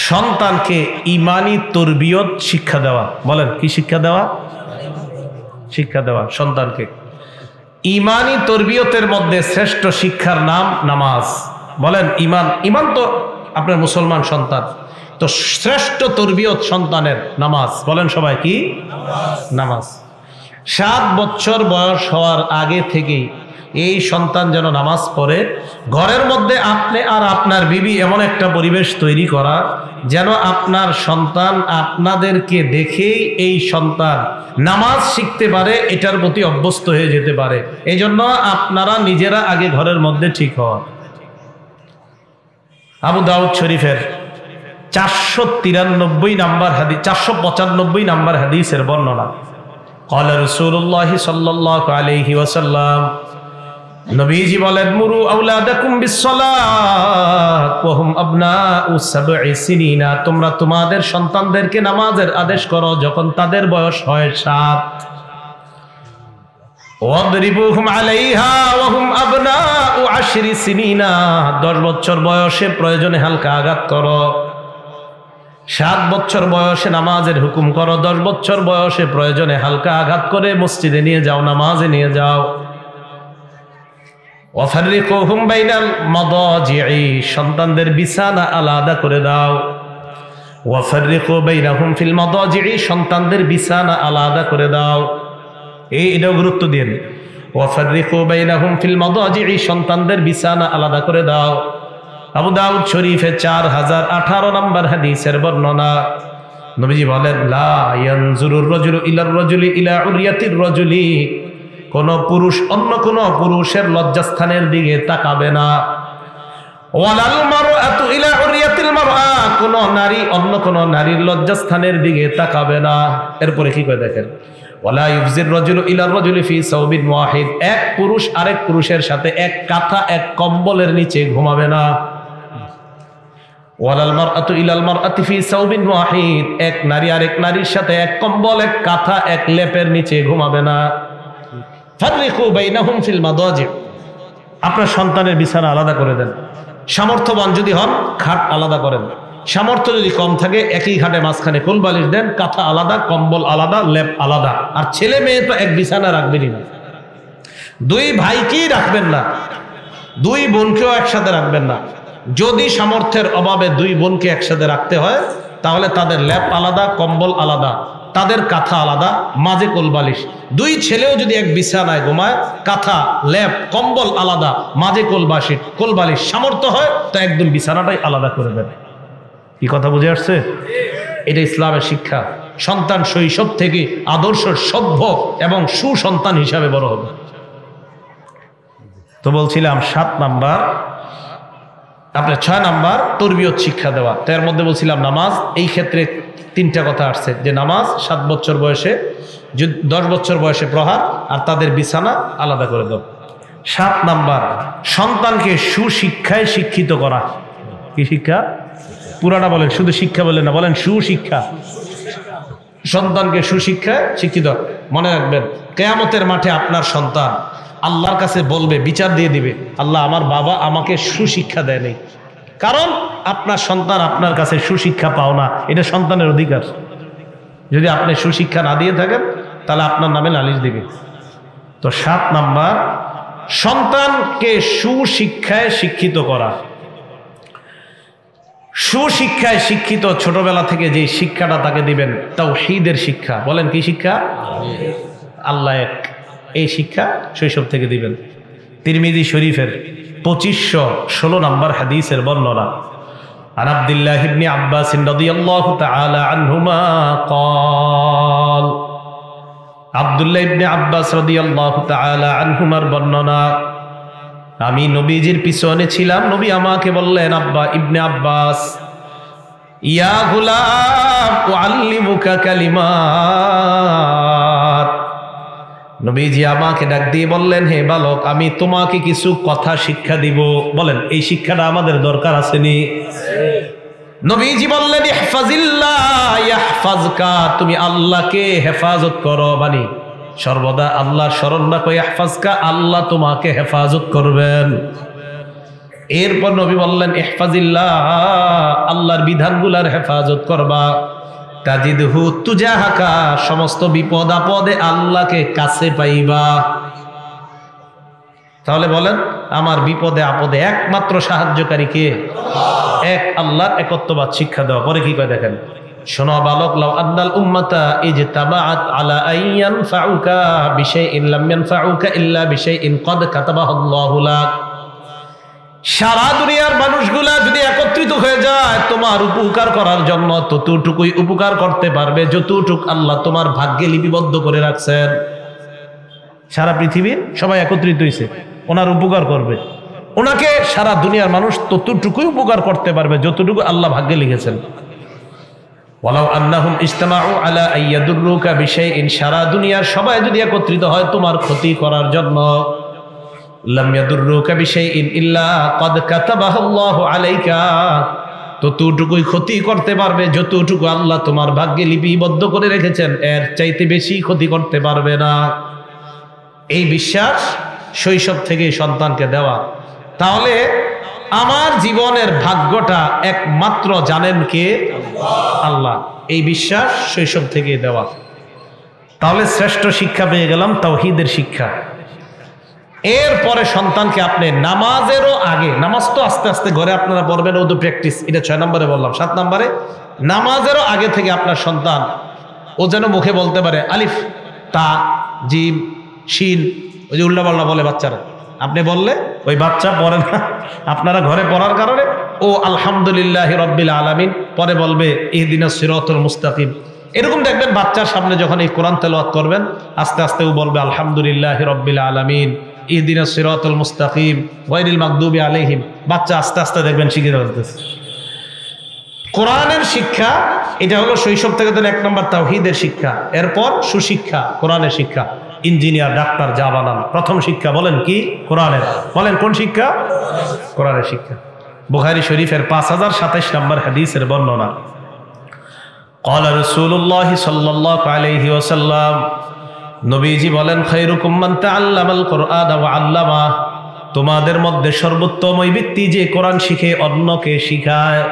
সন্তানকে ইমানি তরবিয়ত শিক্ষা দেওয়া। বলেন কি শিক্ষা দেওয়া? শিক্ষা দেওয়া সন্তানকে ইমানি তরবিয়তের মধ্যে শ্রেষ্ঠ শিক্ষার নাম নামাজ। বলেন ইমান, ইমান তো আপনার মুসলমান সন্তান, তো শ্রেষ্ঠ তরবিয়ত সন্তানের নামাজ। বলেন সবাই কি? নামাজ। 7 বছর বয়স হওয়ার আগে থেকেই এই সন্তান যেন নামাজ পড়ে। ঘরের মধ্যে আপনি আর আপনার বিবি এমন একটা পরিবেশ তৈরি করা যেন আপনার সন্তান আপনাদেরকে দেখেই এই সন্তান নামাজ শিখতে পারে, এটার প্রতি অভ্যস্ত হয়ে যেতে পারে। এই জন্য আপনারা নিজেরা আগে ঘরের মধ্যে ঠিক হওয়া। আবু দাউদ শরীফের 493 নাম্বার হাদিস, 495 নাম্বার হাদিসের বর্ণনা। قال رسول الله صلى الله عليه وسلم, নবীজি বলেন, মুরু আওলাদাকুম বিসসালাত ওয়া হুম আবনাউ 7 সিনিনা। তোমরা তোমাদের সন্তানদেরকে নামাজের আদেশ করো যখন তাদের বয়স হয় 7। ওয়াদরিবুহুম আলাইহা ওয়া হুম আবনাউ 10 সিনিনা। 10 বছর বয়সে প্রয়োজনে হালকা আঘাত করো। 7 বছর বয়সে নামাজের হুকুম করো, 10 বছর বয়সে প্রয়োজনে হালকা আঘাত করে মসজিদে নিয়ে যাও, নামাজে নিয়ে যাও। ওয়াফাররিকুহুম বাইনাল মাদাজি'i, সন্তানদের বিছানা আলাদা করে দাও। ওয়াফাররিকু বাইনাহুম ফিল মাদাজি'i, সন্তানদের বিছানা আলাদা করে দাও। এটাও গুরুত্ব দিন। ওয়াফাররিকু বাইনাহুম ফিল মাদাজি'i, সন্তানদের বিছানা আলাদা করে দাও। আবু দাউদ শরীফে 4018 নম্বর হাদিসের বর্ণনা। নবীজি বলেন, লা ইয়ানজুরুর রাজুলু ইলার রাজুলি ইলা উরিয়াতির রাজুলি, কোন পুরুষ অন্য কোন পুরুষের লজ্জাস্থানের দিকে তাকাবে না। ওয়ালাল মারআতু ইলা উরিয়াতিল মারআ, কোন নারী অন্য কোন নারীর লজ্জাস্থানের দিকে তাকাবে না। এরপরে কি কয় দেখেন, ওয়ালা ইউফজির রাজুলু ইলার রাজুলি ফি সাওবিন ওয়াহিদ, এক পুরুষ আরেক পুরুষের সাথে এক কাঁথা এক কম্বলের নিচে ঘুমাবে না। ওয়ালাল মারআতু ইলাল মারআতি ফি সাওবিন ওয়াহিদ, এক নারী আরেক নারীর সাথে এক কম্বল এক কাঁথা এক লেপের নিচে ঘুমাবে না। ফাররিকু বাইনাহুম ফিল মাদাজি, আপনার সন্তানের বিছানা আলাদা করে দেন। সামর্থ্যবান যদি হন খাট আলাদা করেন, সামর্থ্য যদি কম থাকে একই খাটে মাঝখানে কোল বালিশ দেন, কাঁথা আলাদা, কম্বল আলাদা, লেপ আলাদা। আর ছেলে মেয়ে তো এক বিছানা রাখবেনই না। 2 ভাইকেই রাখবেন না, 2 বোনকেও একসাথে রাখবেন না। যদি সামর্থ্যের অভাবে 2 বোনকে একসাথে রাখতে হয় তাহলে তাদের লেপ আলাদা, কম্বল আলাদা, তাদের কাঁথা আলাদা, মাঝে কোলবালিশ। 2 ছেলেও যদি এক বিছানায় ঘুমায়, কাঁথা লেপ কম্বল আলাদা, মাঝে কোলবালিশ, সামর্থ্য হয় তো একদম বিছানাটাই আলাদা করে দেবে। কি কথা বুঝে আসছে? এটা ইসলামের শিক্ষা। সন্তান শৈশব থেকে আদর্শ, সভ্য এবং সুসন্তান হিসাবে বড় হবে। তো বলছিলাম 7 নাম্বার, আপনার 6 নাম্বার তরবিয়ত শিক্ষা দেওয়া। তো এর মধ্যে বলছিলাম নামাজ। এই ক্ষেত্রে 3টা কথা আসছে যে নামাজ 7 বছর বয়সে, 10 বছর বয়সে প্রহার, আর তাদের বিছানা আলাদা করে দাও। 7 নাম্বার, সন্তানকে সুশিক্ষায় শিক্ষিত করা। কি শিক্ষা? পুরাটা বলেন, শুধু শিক্ষা বলেন না, বলেন সুশিক্ষা। সন্তানকে সুশিক্ষায় শিক্ষিত। মনে রাখবেন, কিয়ামতের মাঠে আপনার সন্তান আল্লাহর কাছে বলবে, বিচার দিয়ে দিবে, আল্লাহ আমার বাবা আমাকে সুশিক্ষা দেয় নাই। কারণ আপনার সন্তান আপনার কাছে সুশিক্ষা পাও না, এটা সন্তানের অধিকার। যদি আপনি সুশিক্ষা না দিয়ে থাকেন তাহলে আপনার নামে নালিশ দিবে। তো 7 নাম্বার, সন্তানকে সুশিক্ষায় শিক্ষিত করা। সুশিক্ষায় শিক্ষিত ছোটবেলা থেকে যে শিক্ষাটা তাকে দিবেন, তাওহীদের শিক্ষা। বলেন কি শিক্ষা? আল্লাহ এক, এই শিক্ষা শৈশব থেকে দিবেন। তিরমিজি শরীফের 2516 নম্বর হাদিসের বর্ণনা। আন আব্দুল্লাহ ইবনে আব্বাস রাদিয়াল্লাহু তাআলা আনহুমা قال, আব্দুল্লাহ ইবনে আব্বাস রাদিয়াল্লাহু তাআলা আনহুমার বর্ণনা, আমি নবীজির পিছনে ছিলাম, নবী আমাকে বললেন, আব্বা ইবনে আব্বাস, ইয়া গুলাম উআল্লিমুকা কালিমাত। নবীজি আমাকে ডাক দিয়ে বললেন, হে বালক, আমি তোমাকে কিছু কথা শিক্ষা দিব। বলেন, এই শিক্ষাটা আমাদের দরকার আসেনি? নবীজি বললেন, ইহফাজিল্লাহ ইয়াহফাজকা, তুমি আল্লাহকে হেফাজত করো, মানে সর্বদা আল্লাহর স্মরণ রাখো। ইহফাজকা, আল্লাহ তোমাকে হেফাজত করবেন। এরপর নবী বললেন, ইহফাজিল্লাহ, আল্লাহর বিধানগুলার হেফাজত করবা। তাজিদহু তুজাহাকা, সমস্ত বিপদ আপদে আল্লাহকে কাছে পাইবা। তাহলে বলেন, আমার বিপদে আপদে একমাত্র সাহায্যকারী কে? এক আল্লাহর একত্ববাদ শিক্ষা দেওয়া। পরে কি কয় দেখেন, শোনো বালক, লাউ আন্নাল উম্মাতা ইজতামাআত আলা আইয়ান ফাউকা বিশাইইন লাম ইয়ানফাউকা ইল্লা বিশাইইন ক্বাদ কাতাবাহুল্লাহু লাক। সারা দুনিয়ার মানুষগুলা যদি একত্রিত হয়ে যায় তোমার উপকার করার জন্য, ততটুকুই উপকার করতে পারবে যতটুকু আল্লাহ তোমার ভাগ্যে লিপিবদ্ধ করে রাখছেন। সারা পৃথিবীর সবাই একত্রিত হয়েছে, ওনার উপকার করবে, ওনাকে সারা দুনিয়ার মানুষ ততটুকুই উপকার করতে পারবে যতটুকু আল্লাহ ভাগ্যে লিখেছেন। ওয়ালাউ আন্নাহুম ইজতামাউ আলা আইয়াদুররুকা বিশাইইন, সারা দুনিয়ার সবাই যদি একত্রিত হয় তোমার ক্ষতি করার জন্য, লাম ইয়াদুররুকা বিশাইইন ইল্লা ক্বাদ কাতাবাহুল্লাহু আলাইকা, ততটুকুই ক্ষতি করতে পারবে যতটুকু আল্লাহ তোমার ভাগ্যে লিপিবদ্ধ করে রেখেছেন, এর চাইতে বেশি ক্ষতি করতে পারবে না। এই বিশ্বাস শৈশব থেকে সন্তানকে দেওয়া। তাহলে আমার জীবনের ভাগ্যটা একমাত্র জানেন কে? আল্লাহ। এই বিশ্বাস শৈশব থেকে দেওয়া। তাহলে শ্রেষ্ঠ শিক্ষা পেয়ে গেলাম, তাওহীদের শিক্ষা। এরপরে সন্তানকে আপনি নামাজেরও আগে, নামাজ তো আস্তে আস্তে ঘরে আপনারা পড়বেন, ও তো প্র্যাকটিস, এটা 6 নম্বরে বললাম। 7 নম্বরে, নামাজেরও আগে থেকে আপনার সন্তান ও যেন মুখে বলতে পারে আলিফ, তা, জিম, শিন, ওই যে উল্টাপাল্টা বলে বাচ্চারা, আপনি বললে ওই বাচ্চা পড়ে না, আপনারা ঘরে পড়ার কারণে ও আলহামদুলিল্লাহি রাব্বিল আলামিন পরে বলবে ইহদিনাস সিরাতাল মুস্তাকিম। এরকম দেখবেন বাচ্চার সামনে যখন এই কোরআন তেলাওয়াত করবেন, আস্তে আস্তে ও বলবে আলহামদুলিল্লাহি রাব্বিল আলামিন ইহদিনাস সিরাতাল মুস্তাকিম গায়রিল মাগদুবি আলাইহিম। বাচ্চা আস্তে আস্তে দেখবেন শিখে যাচ্ছে। কোরআনের শিক্ষা এটা হলো শৈশব থেকে দেন 1 নম্বর তাওহীদের শিক্ষা। এরপর সুশিক্ষা, কোরআনের শিক্ষা। ইঞ্জিনিয়ার, ডাক্তার যা বানান, প্রথম শিক্ষা বলেন কি? কোরআনের। বলেন কোন শিক্ষা? কোরআনের শিক্ষা। বুখারী শরীফের 5027 নম্বর হাদিসের বর্ণনা। قال رسول الله صلى الله عليه وسلم, নবীজি বলেন, খায়রুকুম মান তাআল্লামাল কুরআন ওয়া আল্লামা, তোমাদের মধ্যে সর্বোত্তম ওই ব্যক্তি যে কোরআন শিখে অন্যকে শিখায়।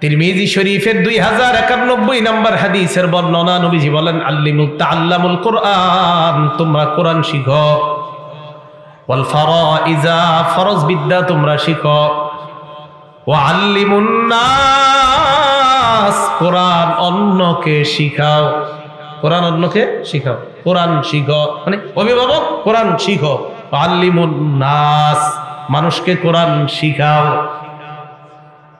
তিরমিজি শরীফের 2091 নম্বর হাদিসের বর্ণনা। নবীজি বলেন, আল্লিমু তাআল্লামুল কুরআন, তোমরা কোরআন শিখো। ওয়াল ফারাইজা, ফরজ বিদ্যা তোমরা শিখো। ওয়া আল্লিমুন নাস, কোরআন অন্যকে শিখাও। কোরআন অন্যকে শিখাও, কোরআন শিখো, মানে অভিভাবক কোরআন শিখো। আল্লিমুন নাস, মানুষকে কোরআন শিখাও।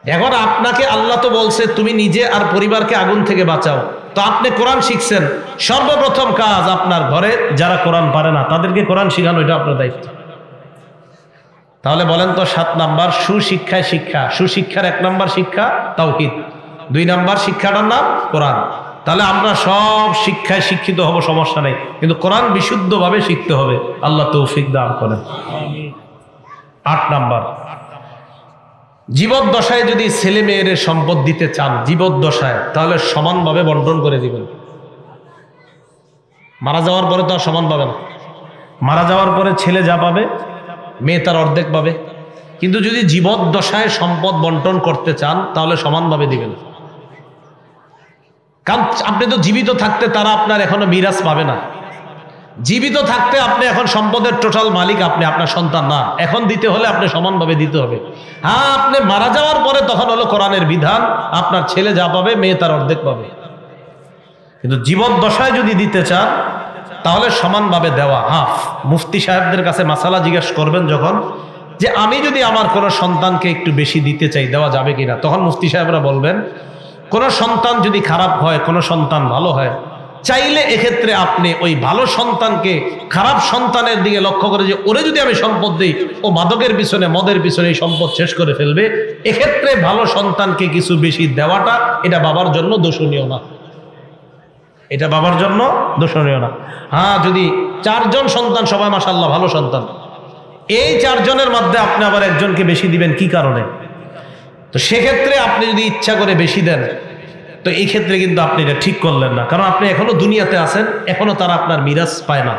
এখন আপনাকে আল্লাহ তো বলছে তুমি নিজে আর পরিবারকে আগুন থেকে বাঁচাও, তো আপনি কোরআন শিখছেন, সর্বপ্রথম কাজ আপনার ঘরে যারা কোরআন পারে না তাদেরকে কোরআন শিখানো, এটা আপনার দায়িত্ব। তাহলে বলেন তো 7 নাম্বার সুশিক্ষায় শিক্ষা, সুশিক্ষার 1 নাম্বার শিক্ষা তাওহীদ, 2 নাম্বার শিক্ষাটার নাম কোরআন। তাহলে আমরা সব শিক্ষায় শিক্ষিত হব, সমস্যা নেই, কিন্তু কোরআন বিশুদ্ধভাবে শিখতে হবে। আল্লাহ তৌফিক দান করেন। 8 নাম্বার, জীবদ্দশায় যদি ছেলে মেয়ের সম্পদ দিতে চান জীবদ্দশায়, তাহলে সমানভাবে বন্টন করে দিবেন। মারা যাওয়ার পরে তো আর সমান পাবে না। মারা যাওয়ার পরে ছেলে যা পাবে মেয়ে তার অর্ধেক পাবে, কিন্তু যদি জীবদ্দশায় সম্পদ বন্টন করতে চান তাহলে সমানভাবে দিবেন। কারণ আপনি তো জীবিত থাকতে তারা আপনার এখনো মিরাজ পাবে না। জীবিত থাকতে আপনি এখন সম্পদের টোটাল মালিক, আপনি আপনার সন্তান না, এখন দিতে হলে আপনি সমানভাবে দিতে হবে। হ্যাঁ, আপনি মারা যাওয়ার পরে তখন হলো কোরআনের বিধান, আপনার ছেলে যা পাবে মেয়ে তার অর্ধেক পাবে। কিন্তু জীবদ্দশায় যদি দিতে চান তাহলে সমানভাবে দেওয়া হাফ। মুফতি সাহেবদের কাছে মাসালা জিজ্ঞাসা করবেন যখন, যে আমি যদি আমার কোনো সন্তানকে একটু বেশি দিতে চাই দেওয়া যাবে কিনা, তখন মুফতি সাহেবরা বলবেন কোনো সন্তান যদি খারাপ হয় কোনো সন্তান ভালো হয়, চাইলে এক্ষেত্রে আপনি ওই ভালো সন্তানকে খারাপ সন্তানের দিকে লক্ষ্য করে যে ওরে যদি আমি সম্পদ দিই ও মাদকের পিছনে মদের পিছনে এই সম্পদ শেষ করে ফেলবে, এক্ষেত্রে ভালো সন্তানকে কিছু বেশি দেওয়াটা এটা বাবার জন্য দোষণীয় না, এটা বাবার জন্য দোষণীয় না। হ্যাঁ, যদি 4 জন সন্তান সবাই মাশাআল্লাহ ভালো সন্তান, এই 4 জনের মধ্যে আপনি আবার একজনকে বেশি দিবেন কি কারণে, তো সেক্ষেত্রে আপনি যদি ইচ্ছা করে বেশি দেন তো এই ক্ষেত্রে কিন্তু আপনি এটা ঠিক করলেন না, কারণ আপনি এখনো দুনিয়াতে আছেন, এখনো তারা আপনার মিরাজ পায় না।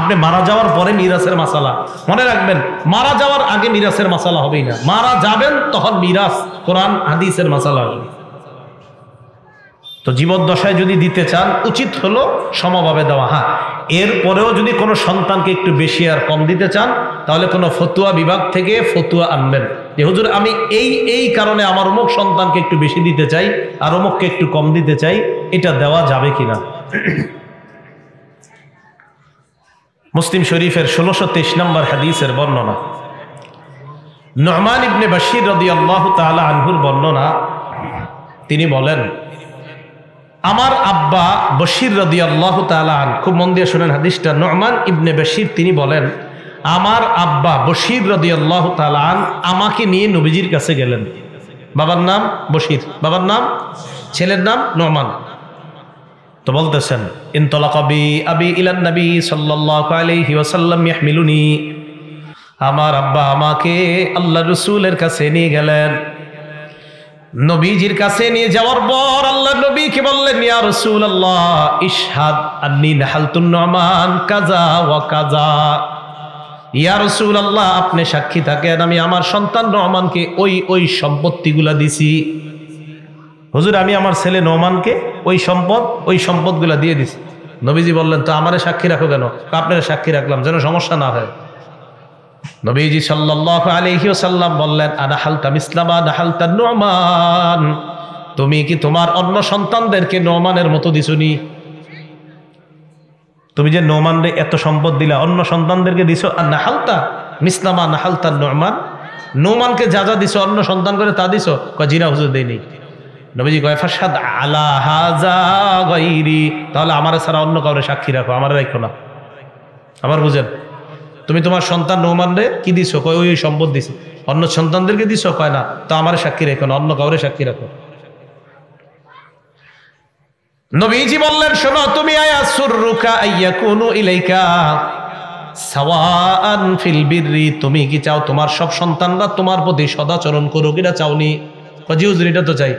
আপনি মারা যাওয়ার পরে মিরাজের মাসালা মনে রাখবেন, মারা যাওয়ার আগে মিরাজের মাসালা হবেই না, মারা যাবেন তখন মিরাজ কোরআন হাদিসের মাসালা হবে। তো জীবদ্দশায় যদি দিতে চান উচিত হলো সমভাবে দেওয়া। হ্যাঁ, এরপরেও যদি কোনো সন্তানকে একটু বেশি আর কম দিতে চান তাহলে কোনো ফতুয়া বিভাগ থেকে ফতুয়া আনবেন যে হুজুর আমি এই কারণে আমার অমুক সন্তানকে একটু বেশি দিতে চাই আর অমুককে একটু কম দিতে চাই, এটা দেওয়া যাবে কিনা। মুসলিম শরীফের 1623 নম্বর হাদিসের বর্ণনা, নু'মান ইবনে বাশির রাদিয়াল্লাহু তাআলা আনহুর বর্ণনা, তিনি বলেন আমার আব্বা বশির রাদিয়াল্লাহু তাআলা আন, খুব মন দিয়ে শুনেন হাদিসটা, নু'মান ইবনে বাশির তিনি বলেন আমার আব্বা বশির রাদিয়াল্লাহু তাআলা আন আমাকে নিয়ে নবীজির কাছে গেলেন। বাবার নাম বশির, বাবার নাম, ছেলের নাম নু'মান। তো বলতেছেন ইনতালাকা বি আবি ইলান নবী সাল্লাল্লাহু আলাইহি ওয়াসাল্লাম ইয়াহমিলুনি, আমার আব্বা আমাকে আল্লাহর রাসূলের কাছে নিয়ে গেলেন। নবীজির কাছে নিয়ে যাওয়ার পর আল্লাহর নবীকে বললেন ইয়া রাসূলুল্লাহ ইশহাদ আন্নী নাহালতুন নু'মান কাযা ওয়া কাযা, ইয়া রাসূলুল্লাহ আপনি সাক্ষী থাকেন আমি আমার সন্তান নু'মানকে ওই সম্পত্তিগুলা দিছি। হুজুর আমি আমার ছেলে নু'মানকে ওই সম্পদগুলা দিয়ে দিছি। নবীজি বললেন তো আমারে সাক্ষী রাখো কেন? আপনারা সাক্ষী রাখলাম যেন সমস্যা না হয়। নবীজি সাল্লাল্লাহু আলাইহি ওয়াসাল্লাম বললেন আনা হালতা মিসলামা নাহালতা নু'মান, তুমি কি তোমার অন্য সন্তানদেরকে নু'মানের মতো দিছনি? তুমি যে নু'মানরে এত সম্পদ দিলা অন্য সন্তানদেরকে দিছো, আর নাহালতা মিসলামা নাহালতা নু'মান, নু'মানকে যা যা দিছো অন্য সন্তান করে তা দিছো? কয় জি না হুজুর দেইনি। নবীজি কয় ফাশহাদ আলা হাযা গায়রি, তাহলে আমারে ছাড়া অন্য কাউরে সাক্ষী রাখো, আমারে রাখো না। আবার বুঝেন, তুমি তোমার সন্তান নু'মানরে কি দিছো? কয় ওই সম্পদ দিছি। অন্য সন্তানদেরকে দিছো? কয় না। তো আমারে সাক্ষী রেখো না, অন্য কাউরে সাক্ষী রাখো। নবীজি বললেন শোনো, তুমি আয়াসুররুকা আইয়াকুনু ইলাইকা সাওয়াআন ফিল বিররি, তুমি কি চাও তোমার সব সন্তানরা তোমার প্রতি সদাচরণ করুক, এটা চাওনি? কয় জি হুজুর এটা তো চাই।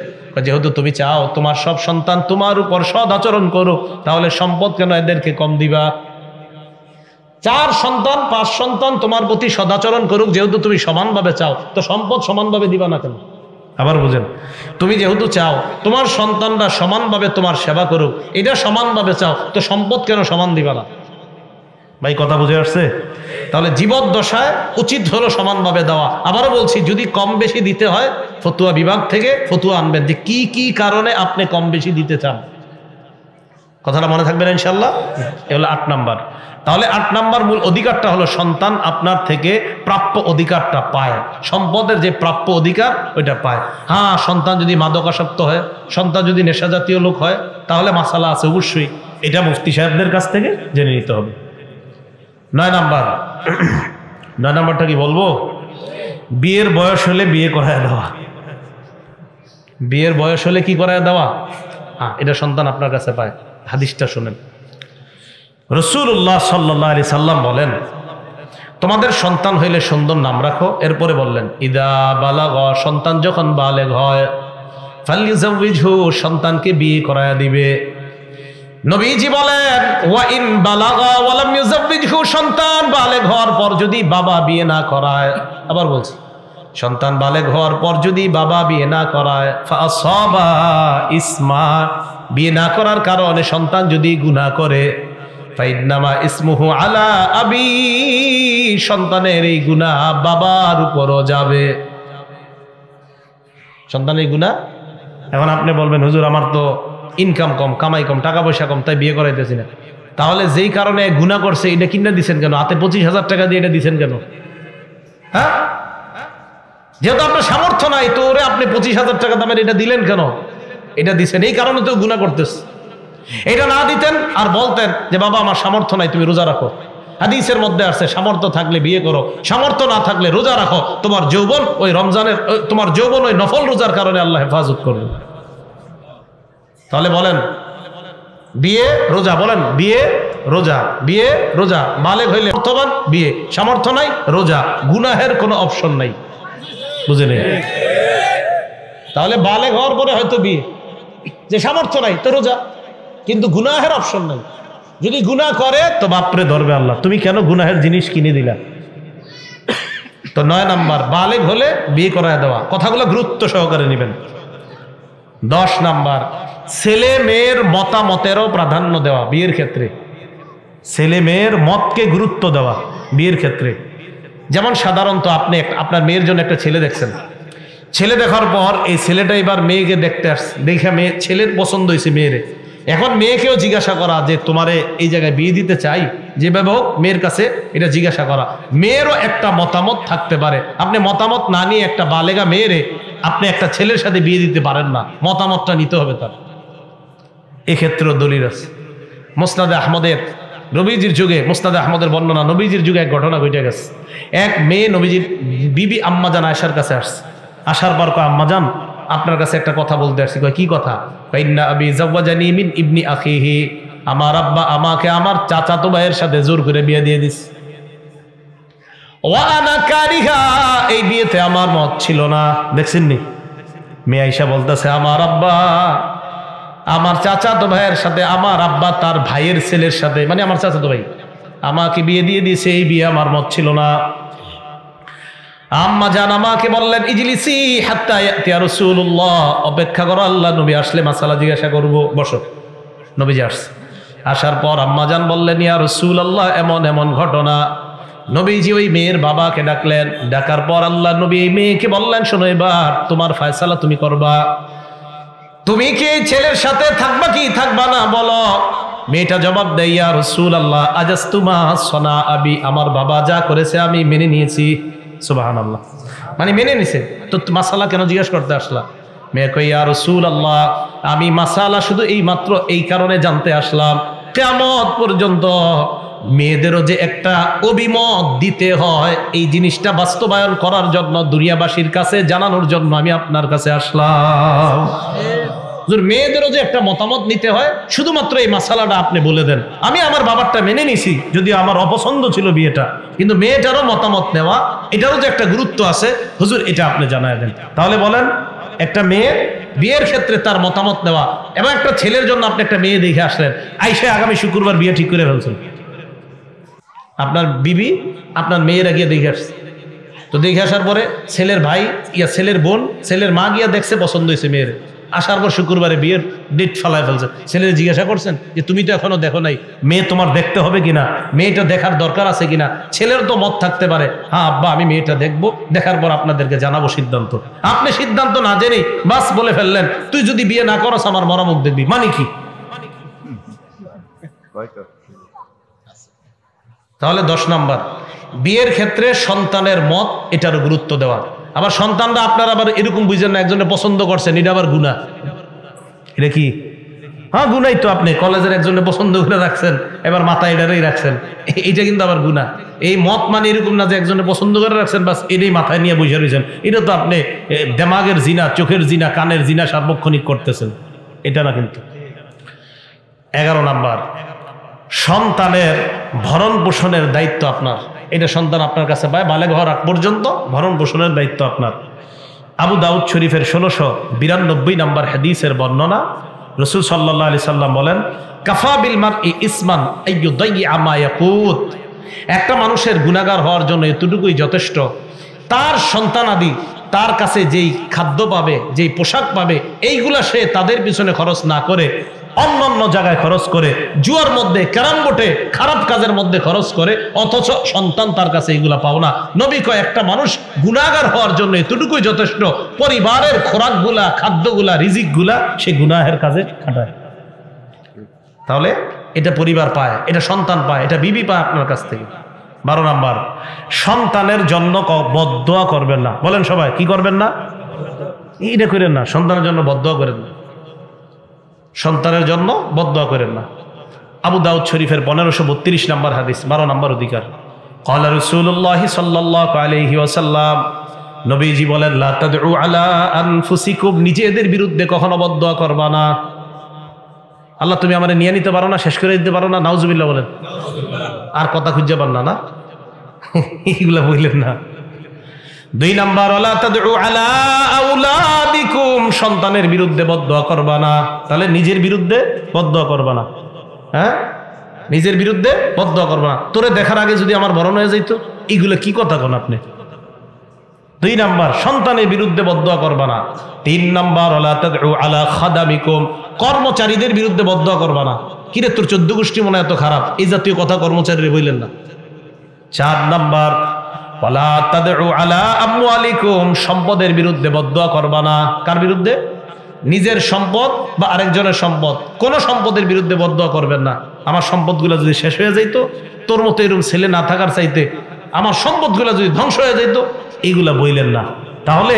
যেহেতু তুমি চাও তোমার সব সন্তান তোমার উপর সদাচরণ করুক, তাহলে সম্পদ কেন এদেরকে কম দিবা? 4 সন্তান 5 সন্তান তোমার প্রতি সদাচরণ করুক, যেহেতু তুমি সমানভাবে চাও তো সম্পদ সমানভাবে দিবা না কেন? আবার বুঝেন, তুমি যেহেতু চাও তোমার সন্তানরা সমানভাবে তোমার সেবা করুক, এটা সমানভাবে চাও তো সম্পদ কেন সমান দিবা না? ভাই কথা বুঝে আসছে? তাহলে জীবদ্দশায় উচিত হলো সমানভাবে দেওয়া। আবারও বলছি, যদি কম বেশি দিতে হয় ফতুয়া বিভাগ থেকে ফতুয়া আনবেন যে কি কি কারণে আপনি কম বেশি দিতে চান। কথাটা মনে থাকবে না ইনশাআল্লাহ? এ হলো 8 নাম্বার। তাহলে 8 নাম্বার মূল অধিকারটা হলো সন্তান আপনার থেকে প্রাপ্য অধিকারটা পায়, সম্পদের যে প্রাপ্য অধিকার ওইটা পায়। হ্যাঁ, সন্তান যদি মাদকাসক্ত হয়, সন্তান যদি নেশা জাতীয় লোক হয়, তাহলে মাসালা আছে অবশ্যই, এটা মুফতি সাহেবদের কাছ থেকে জেনে নিতে হবে। 9 নাম্বারটা কি বলবো? বিয়ের বয়স হলে বিয়ে করায় দেওয়া। বিয়ের বয়স হলে কি করায় দেওয়া? হ্যাঁ, এটা সন্তান আপনার কাছে পায়। হাদিসটা শুনেন, রাসূলুল্লাহ সাল্লাল্লাহু আলাইহি সাল্লাম বলেন, তোমাদের সন্তান হইলে সুন্দর নাম রাখো। এরপরে বললেন, ইদা বালাগা, সন্তান যখন বালেগ হয়, ফালইউযাওবিজহু, সন্তানকে বিয়ে করায়া দিবে। নবীজি বলেন, ওয়া ইন বালাগা ওয়া লাম ইউযাওবিজহু, সন্তান বালেগ হওয়ার পর যদি বাবা বিয়ে না করায়, আবার বলছি, সন্তান বালেগ হওয়ার পর যদি বাবা বিয়ে না করায়, ফাআসাবা ইসমা, বিয়ে না করার কারণে সন্তান যদি গুনাহ করে, ফাইন্নামা ইসমুহু আলা আবি, সন্তানের এই গুনাহ বাবার উপরও যাবে। সন্তানের গুনাহ। এখন আপনি বলবেন, হুজুর আমার তো ইনকাম কম, কামাই কম, টাকা পয়সা কম, তাই বিয়ে করাইতেছি না। তাহলে যেই কারণে গুনাহ করছে এটা কিনে দিচ্ছেন কেন? হাতে 25,000 টাকা দিয়ে এটা দিচ্ছেন কেন? হ্যাঁ, যেহেতু আপনার সামর্থ্য নাই, তো ওরে আপনি 25,000 টাকা দামের এটা দিলেন কেন? এটা দিচ্ছেন এই কারণে তো গুনাহ করতেছে। এটা না দিতেন আর বলতেন যে বাবা আমার সামর্থ্য নাই, তুমি রোজা রাখো। হাদিসের মধ্যে আছে সামর্থ্য থাকলে বিয়ে করো, সামর্থ্য না থাকলে রোজা রাখো। তোমার যৌবন ওই রমজানের, তোমার যৌবন ওই নফল রোজার কারণে আল্লাহ হেফাজত করবে। তাহলে বলেন বিয়ে রোজা, বলেন বিয়ে রোজা, বিয়ে রোজা। বালেগ হইলে অর্থবান বিয়ে, সামর্থ্য নাই রোজা, গুনাহের কোনো অপশন নাই। বুঝে নেই? তাহলে বালেগ হওয়ার পরে হয়তো বিয়ে, যে সামর্থ্য নাই তো রোজা, কিন্তু গুনাহের অপশন নাই। যদি গুনাহ করে তো বাপরে ধরবে আল্লাহ, তুমি কেন গুনাহের জিনিস কিনে দিলা। তো 9 নাম্বার, বালেগ হলে বিয়ে করায় দেওয়া। কথাগুলো গুরুত্ব সহকারে নেবেন। 10 নাম্বার, ছেলে মেয়ের মতামতেরও প্রাধান্য দেওয়া বিয়ের ক্ষেত্রে। ছেলে মেয়ের মতকে গুরুত্ব দেওয়া বিয়ের ক্ষেত্রে। যেমন সাধারণত আপনি আপনার মেয়ের জন্য একটা ছেলে দেখছেন, ছেলে দেখার পর এই ছেলেটা এবার মেয়েকে দেখতে আসছে, দেখে মেয়ে ছেলের পছন্দ হয়েছে মেয়েরে। এখন মেয়েকেও জিজ্ঞাসা করা যে তোমারে এই জায়গায় বিয়ে দিতে চাই, যেভাবে হোক মেয়ের কাছে এটা জিজ্ঞাসা করা। মেয়েরও একটা মতামত থাকতে পারে। আপনি মতামত না নিয়ে একটা বালেগা মেয়েরে আপনি একটা ছেলের সাথে বিয়ে দিতে পারেন না, মতামতটা নিতে হবে তার। এক্ষেত্রেও দলিল আছে। মুসনাদে আহমদের, নবীজির যুগে মুসনাদে আহমদের বর্ণনা, নবীজির যুগে এক ঘটনা ঘটে গেছে। এক মেয়ে নবীজির বিবি আম্মাজান আয়েশার কাছে আসছে। আসার পর কয়, আম্মাজান আপনার কাছে একটা কথা বলতে আসছি। কয় কি কথা? ইন্না আবি যাওয়াজানি মিন ইবনি আখিহি, আমার আব্বা আমাকে আমার চাচাতো ভাইয়ের সাথে জোর করে বিয়ে দিয়ে দিস। ওয়া আনা কারিহা, এই বিয়েতে আমার মত ছিল না। দেখছেন নি? মেয়ে আয়েশা বলতেছে, আমার আব্বা আমার চাচাতো ভাইয়ের সাথে, আমার আব্বা তার ভাইয়ের ছেলের সাথে, মানে আমার চাচাতো ভাই আমাকে বিয়ে দিয়ে দিয়েছে, এই বিয়ে আমার মত ছিল না। আম্মা জান আমাকে বললেন, ইজলিসি হাত্তা ইয়াতিয়া রাসূলুল্লাহ, অপেক্ষা করো, আল্লাহ নবী আসলে মাসালা জিজ্ঞাসা করব, বসো। নবীজি আসছে। আসার পর আম্মা জান বললেন, ইয়া রাসূলুল্লাহ এমন এমন ঘটনা। নবীজি ওই মেয়ের বাবাকে ডাকলেন। ডাকার পর আল্লাহ নবী এই মেয়েকে বললেন, শোনো এবার তোমার ফয়সালা তুমি করবা, তুমি কি ছেলের সাথে থাকবা কি থাকবা না বলো। মেয়েটা জবাব দেয়, ইয়া রাসূলুল্লাহ আজাসতুমা সনা আবি, আমার বাবা যা করেছে আমি মেনে নিয়েছি। সুবহানাল্লাহ, মানে মেনে নিছে, তো মাসালা কেন জিজ্ঞাসা করতে আসলা? মেয়ে কই, ইয়া রাসূলুল্লাহ আমি মাসালা শুধু এই মাত্র এই কারণে জানতে আসলাম, কিয়ামত পর্যন্ত মেয়েদেরও যে একটা অভিমত দিতে হয়, এই জিনিসটা বাস্তবায়ন করার জন্য, দুনিয়াবাসীর কাছে জানানোর জন্য আমি আপনার কাছে আসলাম। মেয়েদেরও যে একটা মতামত নিতে হয়, শুধুমাত্র এই মাসালাটা আপনি বলে দেন। আমি আমার বাবারটা মেনে নিছি, যদিও আমার অপছন্দ ছিল বিয়েটা, কিন্তু মেয়েটারও মতামত নেওয়া, এটারও যে একটা গুরুত্ব আছে, হুজুর এটা আপনি জানায় দেন। তাহলে বলেন, একটা মেয়ে বিয়ের ক্ষেত্রে তার মতামত নেওয়া, এবং একটা ছেলের জন্য আপনি একটা মেয়ে দেখে আসলেন, আইসা আগামী শুক্রবার বিয়ে ঠিক করে ফেলছেন। আপনার বিবি আপনার মেয়েরা গিয়ে দেখে আসছে, তো দেখে আসার পরে ছেলের ভাই ইয়া ছেলের বোন, ছেলের মা গিয়া দেখছে, পছন্দ হয়েছে মেয়ের। আসার পর শুক্রবারে বিয়ের ডেট ফেলায় ফেলছে। ছেলের জিজ্ঞাসা করছেন যে তুমি তো এখনো দেখো নাই, মেয়ে তোমার দেখতে হবে কিনা, মেয়েটা দেখার দরকার আছে কিনা। ছেলের তো মত থাকতে পারে, হ্যাঁ আব্বা আমি মেয়েটা দেখবো, দেখার পর আপনাদেরকে জানাবো সিদ্ধান্ত। আপনি সিদ্ধান্ত না জেনেই বাস বলে ফেললেন, তুই যদি বিয়ে না করস আমার মরামুখ দেখবি, মানে কি? তাহলে 10 নাম্বার, বিয়ের ক্ষেত্রে সন্তানের মত এটার গুরুত্ব দেওয়া। আবার সন্তানরা আপনার আবার এরকম বুঝেন না একজনে পছন্দ করছেন এটা আবার গুনাহ। এটা কি? হ্যাঁ গুনাই তো। আপনি কলেজের একজনে পছন্দ করে রাখছেন, এবার মাথায় এটারই রাখছেন, এটা কিন্তু আবার গুনাহ। এই মত মানে এরকম না যে একজনে পছন্দ করে রাখছেন বাস এটাই মাথায় নিয়ে বসে রয়েছেন। এটা তো আপনি দেমাগের জিনা, চোখের জিনা, কানের জিনা সার্বক্ষণিক করতেছেন, এটা না কিন্তু। 11 নাম্বার, সন্তানের ভরণ পোষণের দায়িত্ব আপনার। এটা সন্তান আপনার কাছে পায় বালেগ হওয়ার আগ পর্যন্ত ভরণ পোষণের দায়িত্ব আপনার। আবু দাউদ শরীফের 1692 নাম্বার হাদিসের বর্ণনা, রাসূল সাল্লাল্লাহু আলাইহি সাল্লাম বলেন, কাফা বিল মারই ইসমান আইয়ুদাইয়া মা ইয়াকুত। একটা মানুষের গুনাহগার হওয়ার জন্য এতটুকুই যথেষ্ট, তার সন্তানাদি তার কাছে যেই খাদ্য পাবে, যেই পোশাক পাবে, এইগুলা সে তাদের পিছনে খরচ না করে অন্য জায়গায় খরচ করে, জুয়ার মধ্যে, ক্যারাম বোর্ডে, খারাপ কাজের মধ্যে খরচ করে, অথচ সন্তান তার কাছে এগুলা পাও না। নবী কয় একটা মানুষ গুনাহগার হওয়ার জন্য এতটুকুই যথেষ্ট, পরিবারের খোরাকগুলা, খাদ্যগুলা, রিজিকগুলা সে গুনাহের কাজে খাটায়। তাহলে এটা পরিবার পায়, এটা সন্তান পায়, এটা বিবি পায় আপনার কাছ থেকে। 12 নাম্বার, সন্তানের জন্য বদদোয়া করবেন না। বলেন সবাই, কি করবেন না? এটা করেন না, সন্তানের জন্য বদদোয়া করেন না, সন্তানের জন্য বদদোয়া করেন না। আবু দাউদ শরীফের 1532 নাম্বার হাদিস, 12 নাম্বার অধিকার। ক্বালা রাসূলুল্লাহ সাল্লাল্লাহু আলাইহি ওয়াসাল্লাম, নবীজি বলেন, লা তাদউ আলা আনফুসিকুম, নিজেদের বিরুদ্ধে কখনো বদদোয়া করবা না। আল্লাহ তুমি আমারে নিয়ে নিতে পারো না, শেষ করে দিতে পারো না, নাউজুবিল্লাহ বলেন। আর কথা খুঁজে পান না, না এইগুলা বললেন না। 2 নাম্বার, ওয়ালা তাদউ আলা আওলাদিকুম, সন্তানের বিরুদ্ধে বদদোয়া করবা না। তাহলে নিজের বিরুদ্ধে বদদোয়া করবা না। হ্যাঁ, নিজের বিরুদ্ধে বদদোয়া করবা না। তোরে দেখার আগে যদি আমার মরণ হয়ে যাইতো, এইগুলো কি কথা কোন আপনি? 2 নাম্বার, সন্তানের বিরুদ্ধে বদদোয়া করবা না। 3 নাম্বার, ওয়ালা তাদউ আলা খাদামিকুম, কর্মচারীদের বিরুদ্ধে বদদোয়া করবা না। কিরে তোর 14 গোষ্ঠী মনে এত খারাপ, এই জাতীয় কথা কর্মচারীরা বললেন না। 4 নাম্বার, ওয়ালা তাদউ আলা আমওয়ালিকুম, সম্পদের বিরুদ্ধে বদদোয়া করবা না। কার বিরুদ্ধে? নিজের সম্পদ বা আরেকজনের সম্পদ, কোন সম্পদের বিরুদ্ধে বদদোয়া করবেন না। আমার সম্পদগুলো যদি শেষ হয়ে যাইতো, তোর মতো এরকম ছেলে না থাকার চাইতে আমার সম্পদগুলো যদি ধ্বংস হয়ে যাইতো, এইগুলা বইলেন না। তাহলে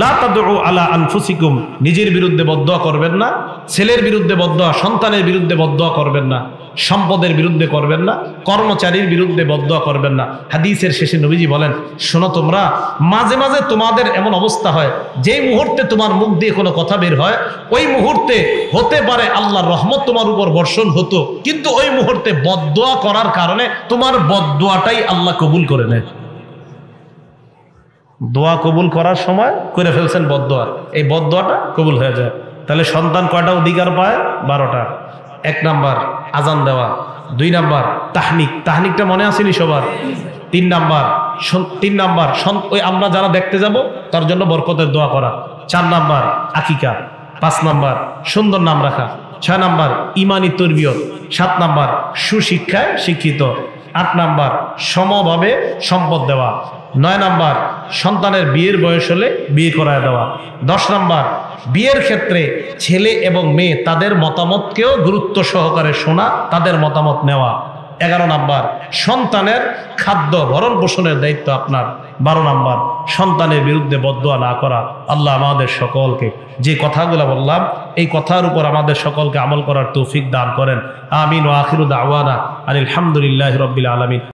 লা তাদউ আলা আনফুসিকুম, নিজের বিরুদ্ধে বদদোয়া করবেন না, ছেলের বিরুদ্ধে বদদোয়া, সন্তানের বিরুদ্ধে বদদোয়া করবেন না, সম্পদের বিরুদ্ধে করবেন না, কর্মচারীর বিরুদ্ধে বদদোয়া করবেন না। হাদিসের শেষে নবীজি বলেন, শোনো তোমরা, মাঝে মাঝে তোমাদের এমন অবস্থা হয়, যেই মুহূর্তে তোমার মুখ দিয়ে কোনো কথা বের হয়, ওই মুহূর্তে হতে পারে আল্লাহর রহমত তোমার উপর বর্ষণ হতো, কিন্তু ওই মুহূর্তে বদদোয়া করার কারণে তোমার বদদোয়াটাই আল্লাহ কবুল করে নেয়। দোয়া কবুল করার সময় করে ফেলছেন বদদোয়া, এই বদদোয়াটা কবুল হয়ে যায়। তাহলে সন্তান কয়টা অধিকার পায়? 12টা। 1 নাম্বার আজান দেওয়া, 2 নাম্বার তাহনিক, তাহনিকটা মনে আসেনি সবার। 3 নাম্বার ওই আমরা যারা দেখতে যাব তার জন্য বরকতের দোয়া করা। 4 নাম্বার আকিকা। 5 নাম্বার সুন্দর নাম রাখা। 6 নাম্বার ইমানি তরবিয়ত। 7 নাম্বার সুশিক্ষায় শিক্ষিত। 8 নাম্বার সমভাবে সম্পদ দেওয়া। 9 নাম্বার সন্তানের বিয়ের বয়স হলে বিয়ে করায় দেওয়া। 10 নাম্বার বিয়ের ক্ষেত্রে ছেলে এবং মেয়ে তাদের মতামতকেও গুরুত্ব সহকারে শোনা, তাদের মতামত নেওয়া। 11 নাম্বার সন্তানের খাদ্য ভরণ পোষণের দায়িত্ব আপনার। 12 নাম্বার সন্তানের বিরুদ্ধে বদদোয়া না করা। আল্লাহ আমাদের সকলকে যে কথাগুলো বললাম এই কথার উপর আমাদের সকলকে আমল করার তৌফিক দান করেন। আমিন ওয়া আখিরু দাওয়ানা আলহামদুলিল্লাহি রাব্বিল আলামিন।